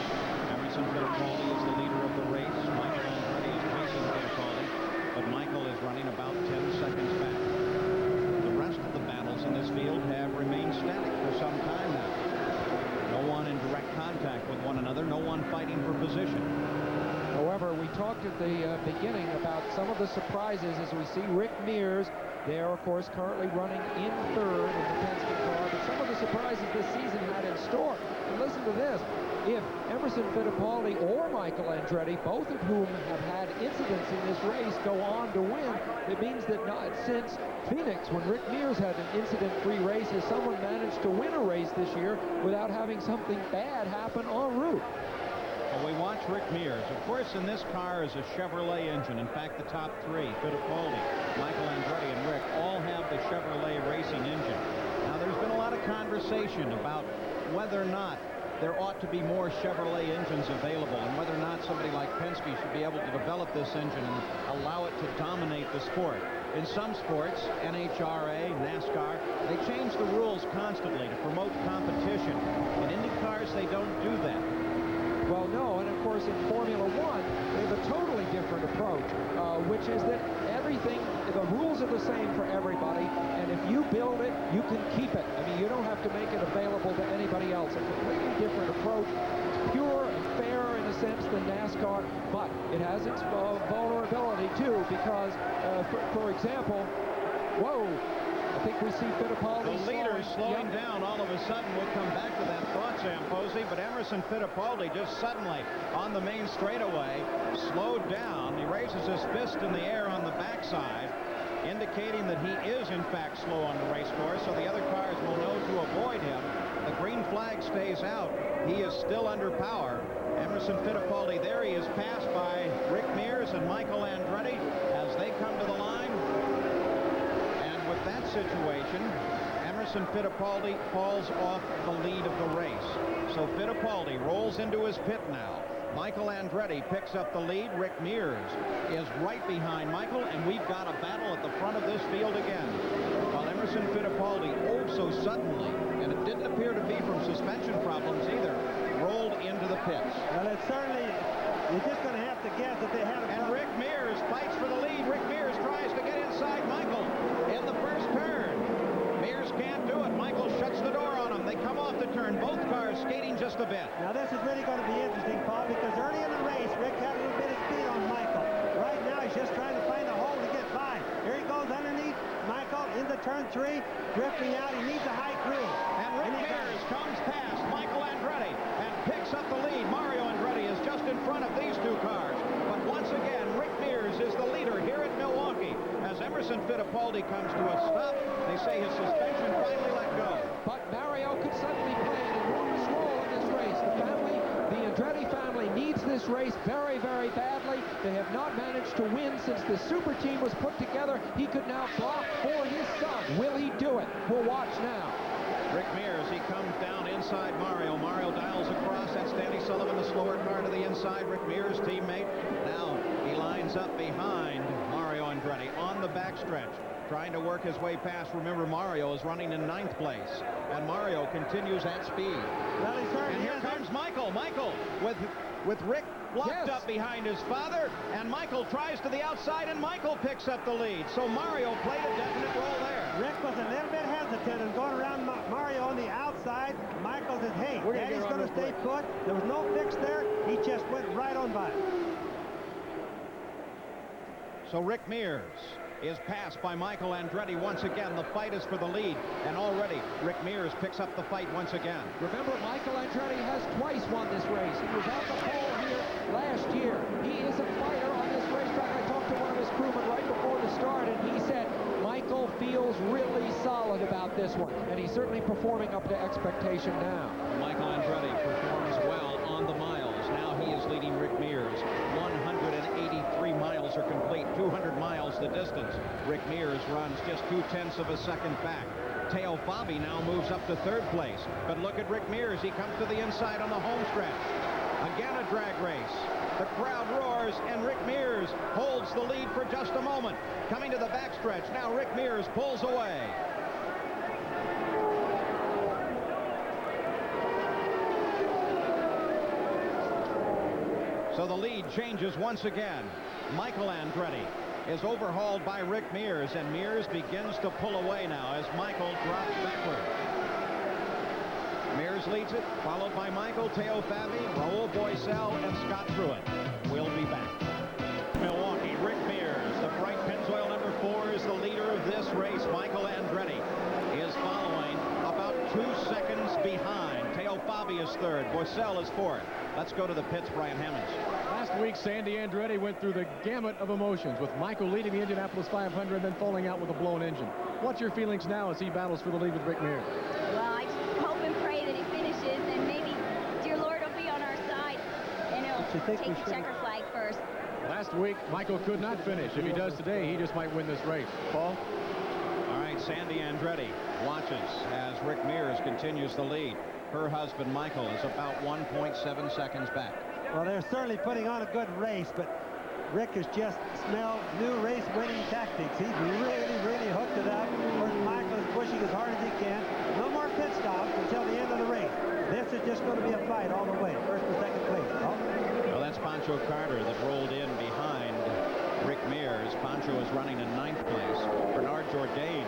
Emerson Fittipaldi is the leader of the race. Michael Andretti is chasing Fittipaldi, but Michael is running about 10 seconds back. Of the battles in this field have remained static for some time now. No one in direct contact with one another, no one fighting for position. However, we talked at the beginning about some of the surprises as we see Rick Mears there, of course, currently running in 3rd in the Penske car, but some of the surprises this season had in store. And listen to this. If Emerson Fittipaldi or Michael Andretti, both of whom have had incidents in this race, go on to win, it means that not since Phoenix, when Rick Mears had an incident-free race, has someone managed to win a race this year without having something bad happen en route. Well, we watch Rick Mears. Of course, in this car is a Chevrolet engine. In fact, the top 3, Fittipaldi, Michael Andretti, and Rick, all have the Chevrolet racing engine. Now, there's been a lot of conversation about whether or not there ought to be more Chevrolet engines available, and whether or not somebody like Penske should be able to develop this engine and allow it to dominate the sport. In some sports, NHRA, NASCAR, they change the rules constantly to promote competition. In Indy cars, they don't do that. Well, no, and of course in Formula One, they have a totally different approach, which is that everything, the rules are the same for everybody, and if you build it, you can keep it. I mean, you don't have to make it available to anybody else. A completely different approach. It's pure and fair in a sense than NASCAR, but it has its vulnerability too, because, for example, whoa, I think we see Fittipaldi. The leader slowing down all of a sudden. We'll come back to that thought, Sam Posey, but Emerson Fittipaldi just suddenly on the main straightaway slowed down. He raises his fist in the air on the backside, indicating that he is in fact slow on the race course, so the other cars will know to avoid him. The green flag stays out. He is still under power. Emerson Fittipaldi there. He is passed by Rick Mears and Michael Andretti as they come to the line. With that situation, Emerson Fittipaldi falls off the lead of the race. So Fittipaldi rolls into his pit now. Michael Andretti picks up the lead. Rick Mears is right behind Michael, and we've got a battle at the front of this field again. While Emerson Fittipaldi, oh so suddenly, and it didn't appear to be from suspension problems either, rolled into the pits. Well, it's certainly, you're just going to have to guess that they had a problem. And Rick Mears fights for the lead. Rick Mears tries to get inside Michael in the first turn. Mears can't do it. Michael shuts the door on him. They come off the turn. Both cars skating just a bit. Now this is really going to be interesting, Paul, because early in the race, Rick had a little bit of speed on Michael. Right now, he's just trying to find a hole to get by. Here he goes underneath Michael into turn 3, drifting out. He needs a high groove. And Rick Mears comes past Michael Andretti and picks up the lead. Mario Andretti is just in front of these two cars. But once again, Rick Mears is the leader here at Milwaukee. As Emerson Fittipaldi comes to a stop, they say his suspension finally let go. But Mario could suddenly play an enormous role in this race. The Andretti family needs this race very, very badly. They have not managed to win since the super team was put together. He could now block for his son. Will he do it? We'll watch now. Rick Mears, he comes down inside Mario. Mario dials across. That's Danny Sullivan, the slower car to the inside. Rick Mears, teammate. Now he lines up behind Mario Andretti on the backstretch, trying to work his way past. Remember, Mario is running in 9th place, and Mario continues at speed. Well, and here comes Michael. Michael with Rick locked up behind his father, and Michael tries to the outside, and Michael picks up the lead. So Mario played a definite role there. Rick was a little bit hesitant and going around Mario on the outside. Michael says, hey, Daddy's going to stay put. There was no fix there. He just went right on by. So Rick Mears is passed by Michael Andretti once again. The fight is for the lead, and already Rick Mears picks up the fight once again. Remember, Michael Andretti has twice won this race. He was on the pole here last year. He is a fighter on this racetrack. I talked to one of his crewmen right before the start, and he said Michael feels really solid about this one, and he's certainly performing up to expectation now. Michael Andretti performs well on the miles. Now he is leading Rick Mears. 183 miles are complete, 200 miles the distance. Rick Mears runs just 0.2 of a second back. Teo Fabi now moves up to 3rd place. But look at Rick Mears. He comes to the inside on the home stretch. Again a drag race. The crowd roars, and Rick Mears holds the lead for just a moment. Coming to the backstretch. Now Rick Mears pulls away. So the lead changes once again. Michael Andretti is overhauled by Rick Mears, and Mears begins to pull away now as Michael drops backward. Mears leads it, followed by Michael, Teo Fabi, Raul Boisel, and Scott Truitt. We'll be back. Milwaukee, Rick Mears, the bright Pennzoil number 4, is the leader of this race. Michael Andretti is following about 2 seconds behind. Teo Fabi is 3rd. Boisel is 4th. Let's go to the pits, Brian Hammonds. Last week, Sandy Andretti went through the gamut of emotions, with Michael leading the Indianapolis 500 and then falling out with a blown engine. What's your feelings now as he battles for the lead with Rick Mears? Well, I just hope and pray that he finishes, and maybe dear Lord will be on our side, and he'll take the checker flag first. Last week, Michael could not finish. If he does today, he just might win this race. Paul? All right, Sandy Andretti watches as Rick Mears continues the lead. Her husband, Michael, is about 1.7 seconds back. Well, they're certainly putting on a good race, but Rick has just smelled new race-winning tactics. He's really hooked it up. Whereas Michael is pushing as hard as he can. No more pit stops until the end of the race. This is just going to be a fight all the way, first and second place. Oh. Well, that's Pancho Carter that rolled in behind Rick Mears. Pancho is running in 9th place. Bernard Jourdain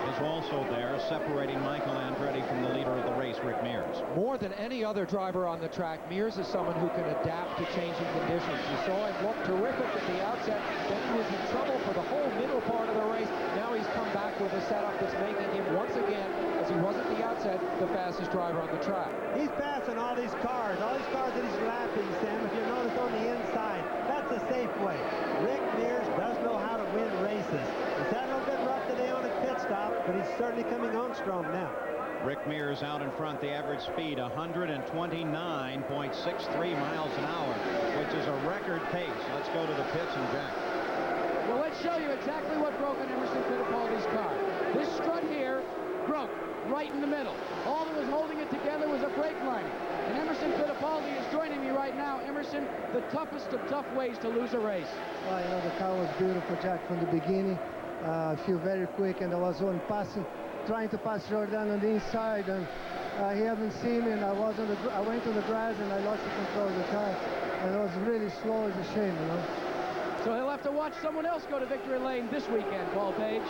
is also there, separating Michael Andretti from the leader of the race, Rick Mears. More than any other driver on the track, Mears is someone who can adapt to changing conditions. You saw him look terrific at the outset, then he was in trouble for the whole middle part of the race. Now he's come back with a setup that's making him, once again, as he was at the outset, the fastest driver on the track. He's passing all these cars that he's lapping, Sam, if you notice on the inside. That's a safe way. Rick Mears does know how to win races. He's had a little bit rough today on his pit stop, but he's certainly coming on strong now. Rick Mears out in front, the average speed 129.63 miles an hour, which is a record pace. Let's go to the pits and Jack. Well, let's show you exactly what broke in Emerson Fittipaldi's car. This strut here broke right in the middle. All that was holding it together was a brake lining. And Emerson Fittipaldi is joining me right now. Emerson, the toughest of tough ways to lose a race. Well, you know, the car was beautiful, Jack, from the beginning. I feel very quick, and I was on passing, trying to pass Jordan on the inside, and he hadn't seen me, and I went on the grass, and I lost the control of the car, and it was really slow. It's a shame, you know. So he'll have to watch someone else go to victory lane this weekend, Paul Page.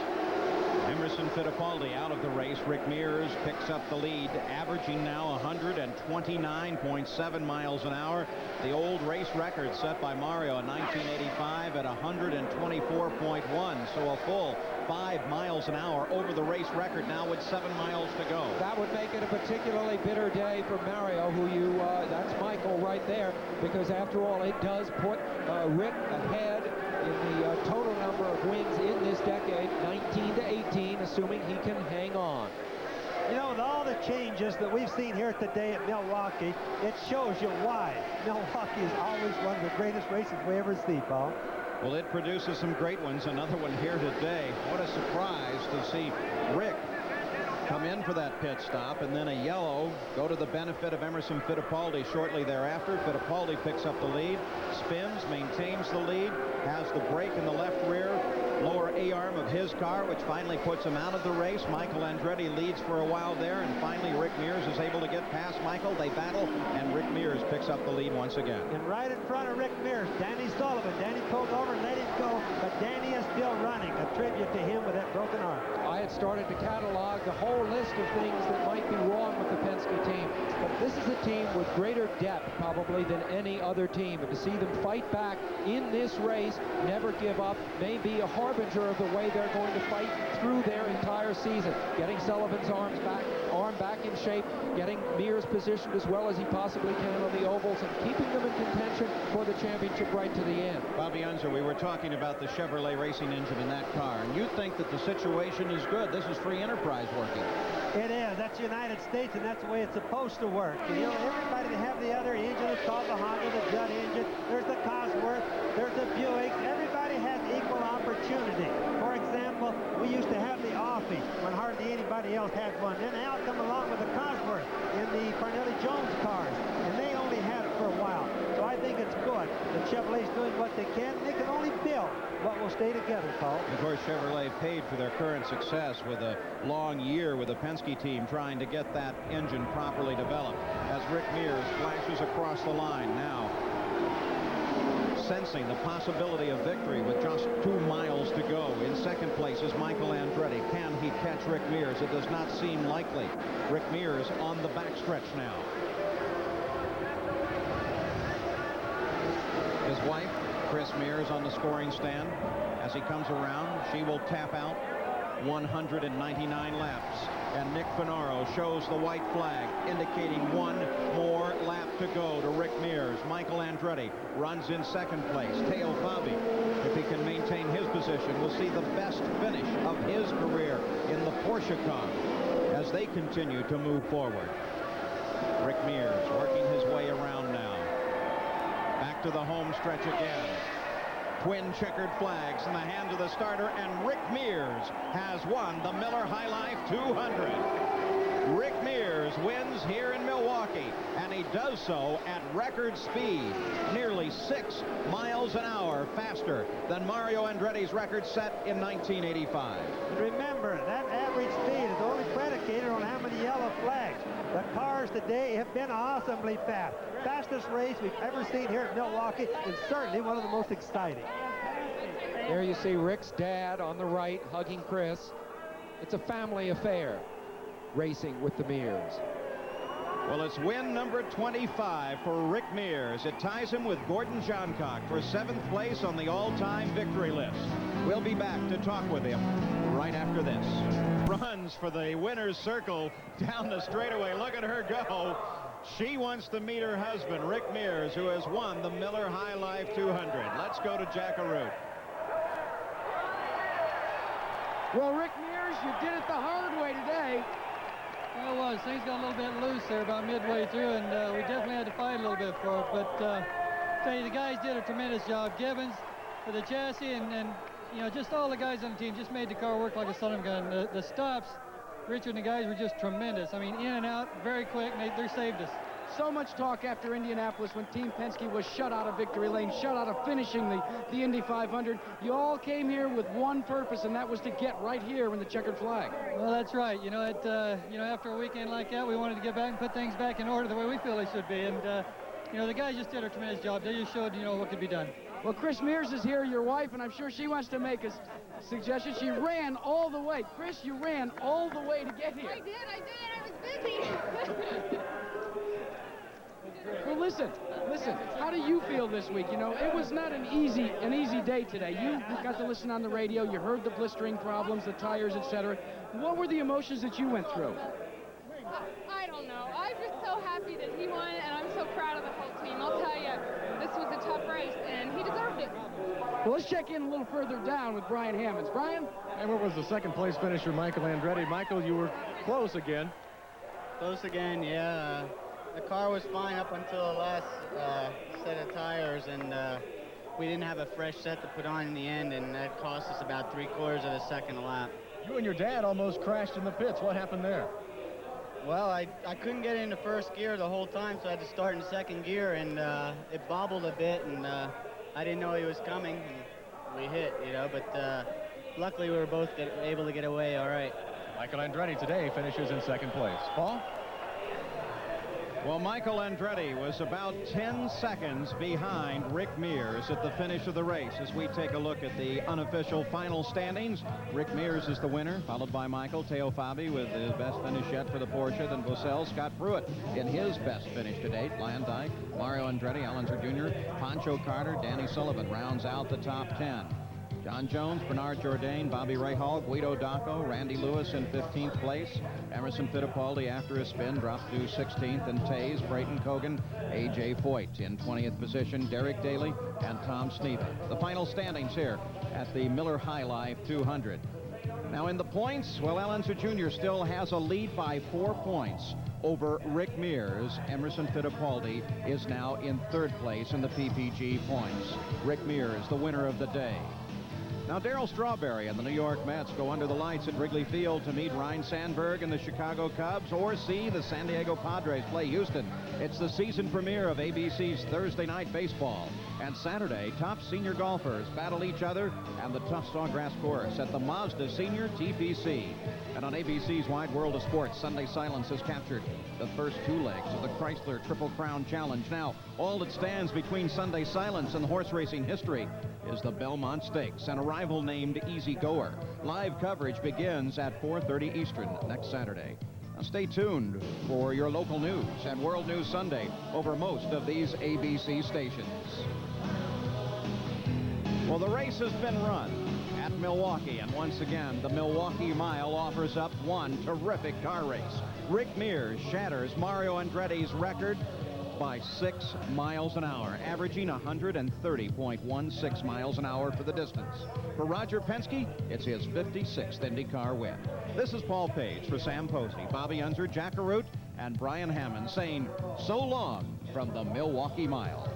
Emerson Fittipaldi out of the race. Rick Mears picks up the lead, averaging now 129.7 miles an hour. The old race record set by Mario in 1985 at 124.1, so a full 5 miles an hour over the race record now with 7 miles to go. That would make it a particularly bitter day for Mario, who that's Michael right there, because after all, it does put Rick ahead in the total number of wins in this decade, 19 to 18, assuming he can hang on. You know, with all the changes that we've seen here today at Milwaukee, it shows you why Milwaukee is always one of the greatest races we ever see, Paul. Well, it produces some great ones. Another one here today. What a surprise to see Rick come in for that pit stop, and then a yellow go to the benefit of Emerson Fittipaldi shortly thereafter. Fittipaldi picks up the lead, spins, maintains the lead, has the brake in the left rear, lower A-arm of his car, which finally puts him out of the race. Michael Andretti leads for a while there, and finally Rick Mears is able to get past Michael. They battle, and Rick Mears picks up the lead once again. And right in front of Rick Mears, Danny Sullivan. Danny pulled over and let him go, but Danny is still running. A tribute to him with that broken arm. I had started to catalog the whole list of things that might be wrong with the Penske team, but this is a team with greater depth probably than any other team, and to see them fight back in this race, never give up, may be a harbinger of the way they're going to fight through their entire season. Getting Sullivan's arm back in shape, getting Mears positioned as well as he possibly can on the ovals, and keeping them in contention for the championship right to the end. Bobby Unser, we were talking about the Chevrolet racing engine in that car, and you think that the situation is good. This is free enterprise working. It is. That's the United States, and that's the way it's supposed to work. You know, everybody that have the other engine, it's called the Honda, the Judd engine. There's the Cosworth. There's the Buick. Everybody has equal opportunity. For example, we used to have the Offie when hardly anybody else had one. Then Al come along with the Cosworth in the Parnelli Jones cars, and they only had it for a while. So I think it's good that Chevrolet's doing what they can. They can only build what will stay together, Paul. Of course, Chevrolet paid for their current success with a long year with the Penske team trying to get that engine properly developed. As Rick Mears flashes across the line now, sensing the possibility of victory with just 2 miles to go. In second place is Michael Andretti. Can he catch Rick Mears? It does not seem likely. Rick Mears on the backstretch now. His wife, Chris Mears, on the scoring stand. As he comes around, she will tap out 199 laps. And Nick Finaro shows the white flag, indicating 1 more lap to go to Rick Mears. Michael Andretti runs in second place. Teo Fabi, if he can maintain his position, will see the best finish of his career in the Porsche car as they continue to move forward. Rick Mears working his way around now. Back to the home stretch again. Twin checkered flags in the hands of the starter, and Rick Mears has won the Miller High Life 200. Rick Mears wins here in Milwaukee, and he does so at record speed, nearly 6 miles an hour faster than Mario Andretti's record set in 1985. And remember, that average speed is only predicated on how many yellow flags. The cars today have been awesomely fast. Fastest race we've ever seen here at Milwaukee, and certainly one of the most exciting. There you see Rick's dad on the right hugging Chris. It's a family affair, racing with the Mears. Well, it's win number 25 for Rick Mears. It ties him with Gordon Johncock for 7th place on the all-time victory list. We'll be back to talk with him right after this. Runs for the winner's circle down the straightaway. Look at her go. She wants to meet her husband, Rick Mears, who has won the Miller High Life 200. Let's go to Jackaroo. Well, Rick Mears, you did it the hard way today. Well, it was. Things got a little bit loose there about midway through, and we definitely had to fight a little bit for it. But tell you, the guys did a tremendous job. Gibbons for the chassis, and you know, just all the guys on the team just made the car work like a son of a gun. The stops, Richard and the guys were just tremendous. I mean, in and out, very quick, and they saved us. So much talk after Indianapolis when Team Penske was shut out of victory lane, shut out of finishing the Indy 500. You all came here with one purpose, and that was to get right here in the checkered flag. Well, that's right. You know, after a weekend like that, we wanted to get back and put things back in order the way we feel they should be. And, you know, the guys just did a tremendous job. They just showed, you know, what could be done. Well, Chris Mears is here, your wife, and I'm sure she wants to make a suggestion. She ran all the way. Chris, you ran all the way to get here. I did. I was busy. Well, listen, how do you feel this week? You know, it was not an easy day today. You got to listen on the radio. You heard the blistering problems, the tires, etc. What were the emotions that you went through? I don't know. I'm just so happy that he won, and I'm so proud of the whole team. I'll tell you, this was a tough race, and he deserved it. Well, let's check in a little further down with Brian Hammonds. Brian? And what was the second place finisher, Michael Andretti? Michael, you were close again. Close again, yeah. The car was fine up until the last set of tires, and we didn't have a fresh set to put on in the end, and that cost us about 3/4 of a second a lap. You and your dad almost crashed in the pits. What happened there? Well, I couldn't get into first gear the whole time, so I had to start in second gear, and it bobbled a bit, and I didn't know he was coming, and we hit, you know, but luckily we were both able to get away all right. Michael Andretti today finishes in second place. Paul? Well, Michael Andretti was about 10 seconds behind Rick Mears at the finish of the race. As we take a look at the unofficial final standings, Rick Mears is the winner, followed by Michael. Teo Fabi with his best finish yet for the Porsche, then Bossell. Scott Pruitt in his best finish to date. Landike, Mario Andretti, Alonso Jr., Pancho Carter, Danny Sullivan rounds out the top 10. John Jones, Bernard Jourdain, Bobby Rahal, Guido Dacco, Randy Lewis in 15th place. Emerson Fittipaldi, after a spin, dropped to 16th, and Taze, Brayton Cogan, A.J. Foyt in 20th position, Derek Daly, and Tom Sneeden. The final standings here at the Miller High Life 200. Now in the points, well, Alonso Jr. still has a lead by 4 points over Rick Mears. Emerson Fittipaldi is now in 3rd place in the PPG points. Rick Mears, the winner of the day. Now, Darryl Strawberry and the New York Mets go under the lights at Wrigley Field to meet Ryne Sandberg and the Chicago Cubs, or see the San Diego Padres play Houston. It's the season premiere of ABC's Thursday Night Baseball. And Saturday, top senior golfers battle each other and the tough Sawgrass course at the Mazda Senior TPC. And on ABC's Wide World of Sports, Sunday Silence has captured the first 2 legs of the Chrysler Triple Crown Challenge. Now, all that stands between Sunday Silence and the horse racing history is the Belmont Stakes, and a rival named Easy Goer. Live coverage begins at 4:30 Eastern next Saturday. Now stay tuned for your local news and World News Sunday over most of these ABC stations. Well, the race has been run at Milwaukee, and once again, the Milwaukee Mile offers up one terrific car race. Rick Mears shatters Mario Andretti's record by 6 miles an hour, averaging 130.16 miles an hour for the distance. For Roger Penske, it's his 56th IndyCar win. This is Paul Page for Sam Posey, Bobby Unser, Jack Arute, and Brian Hammond saying so long from the Milwaukee Mile.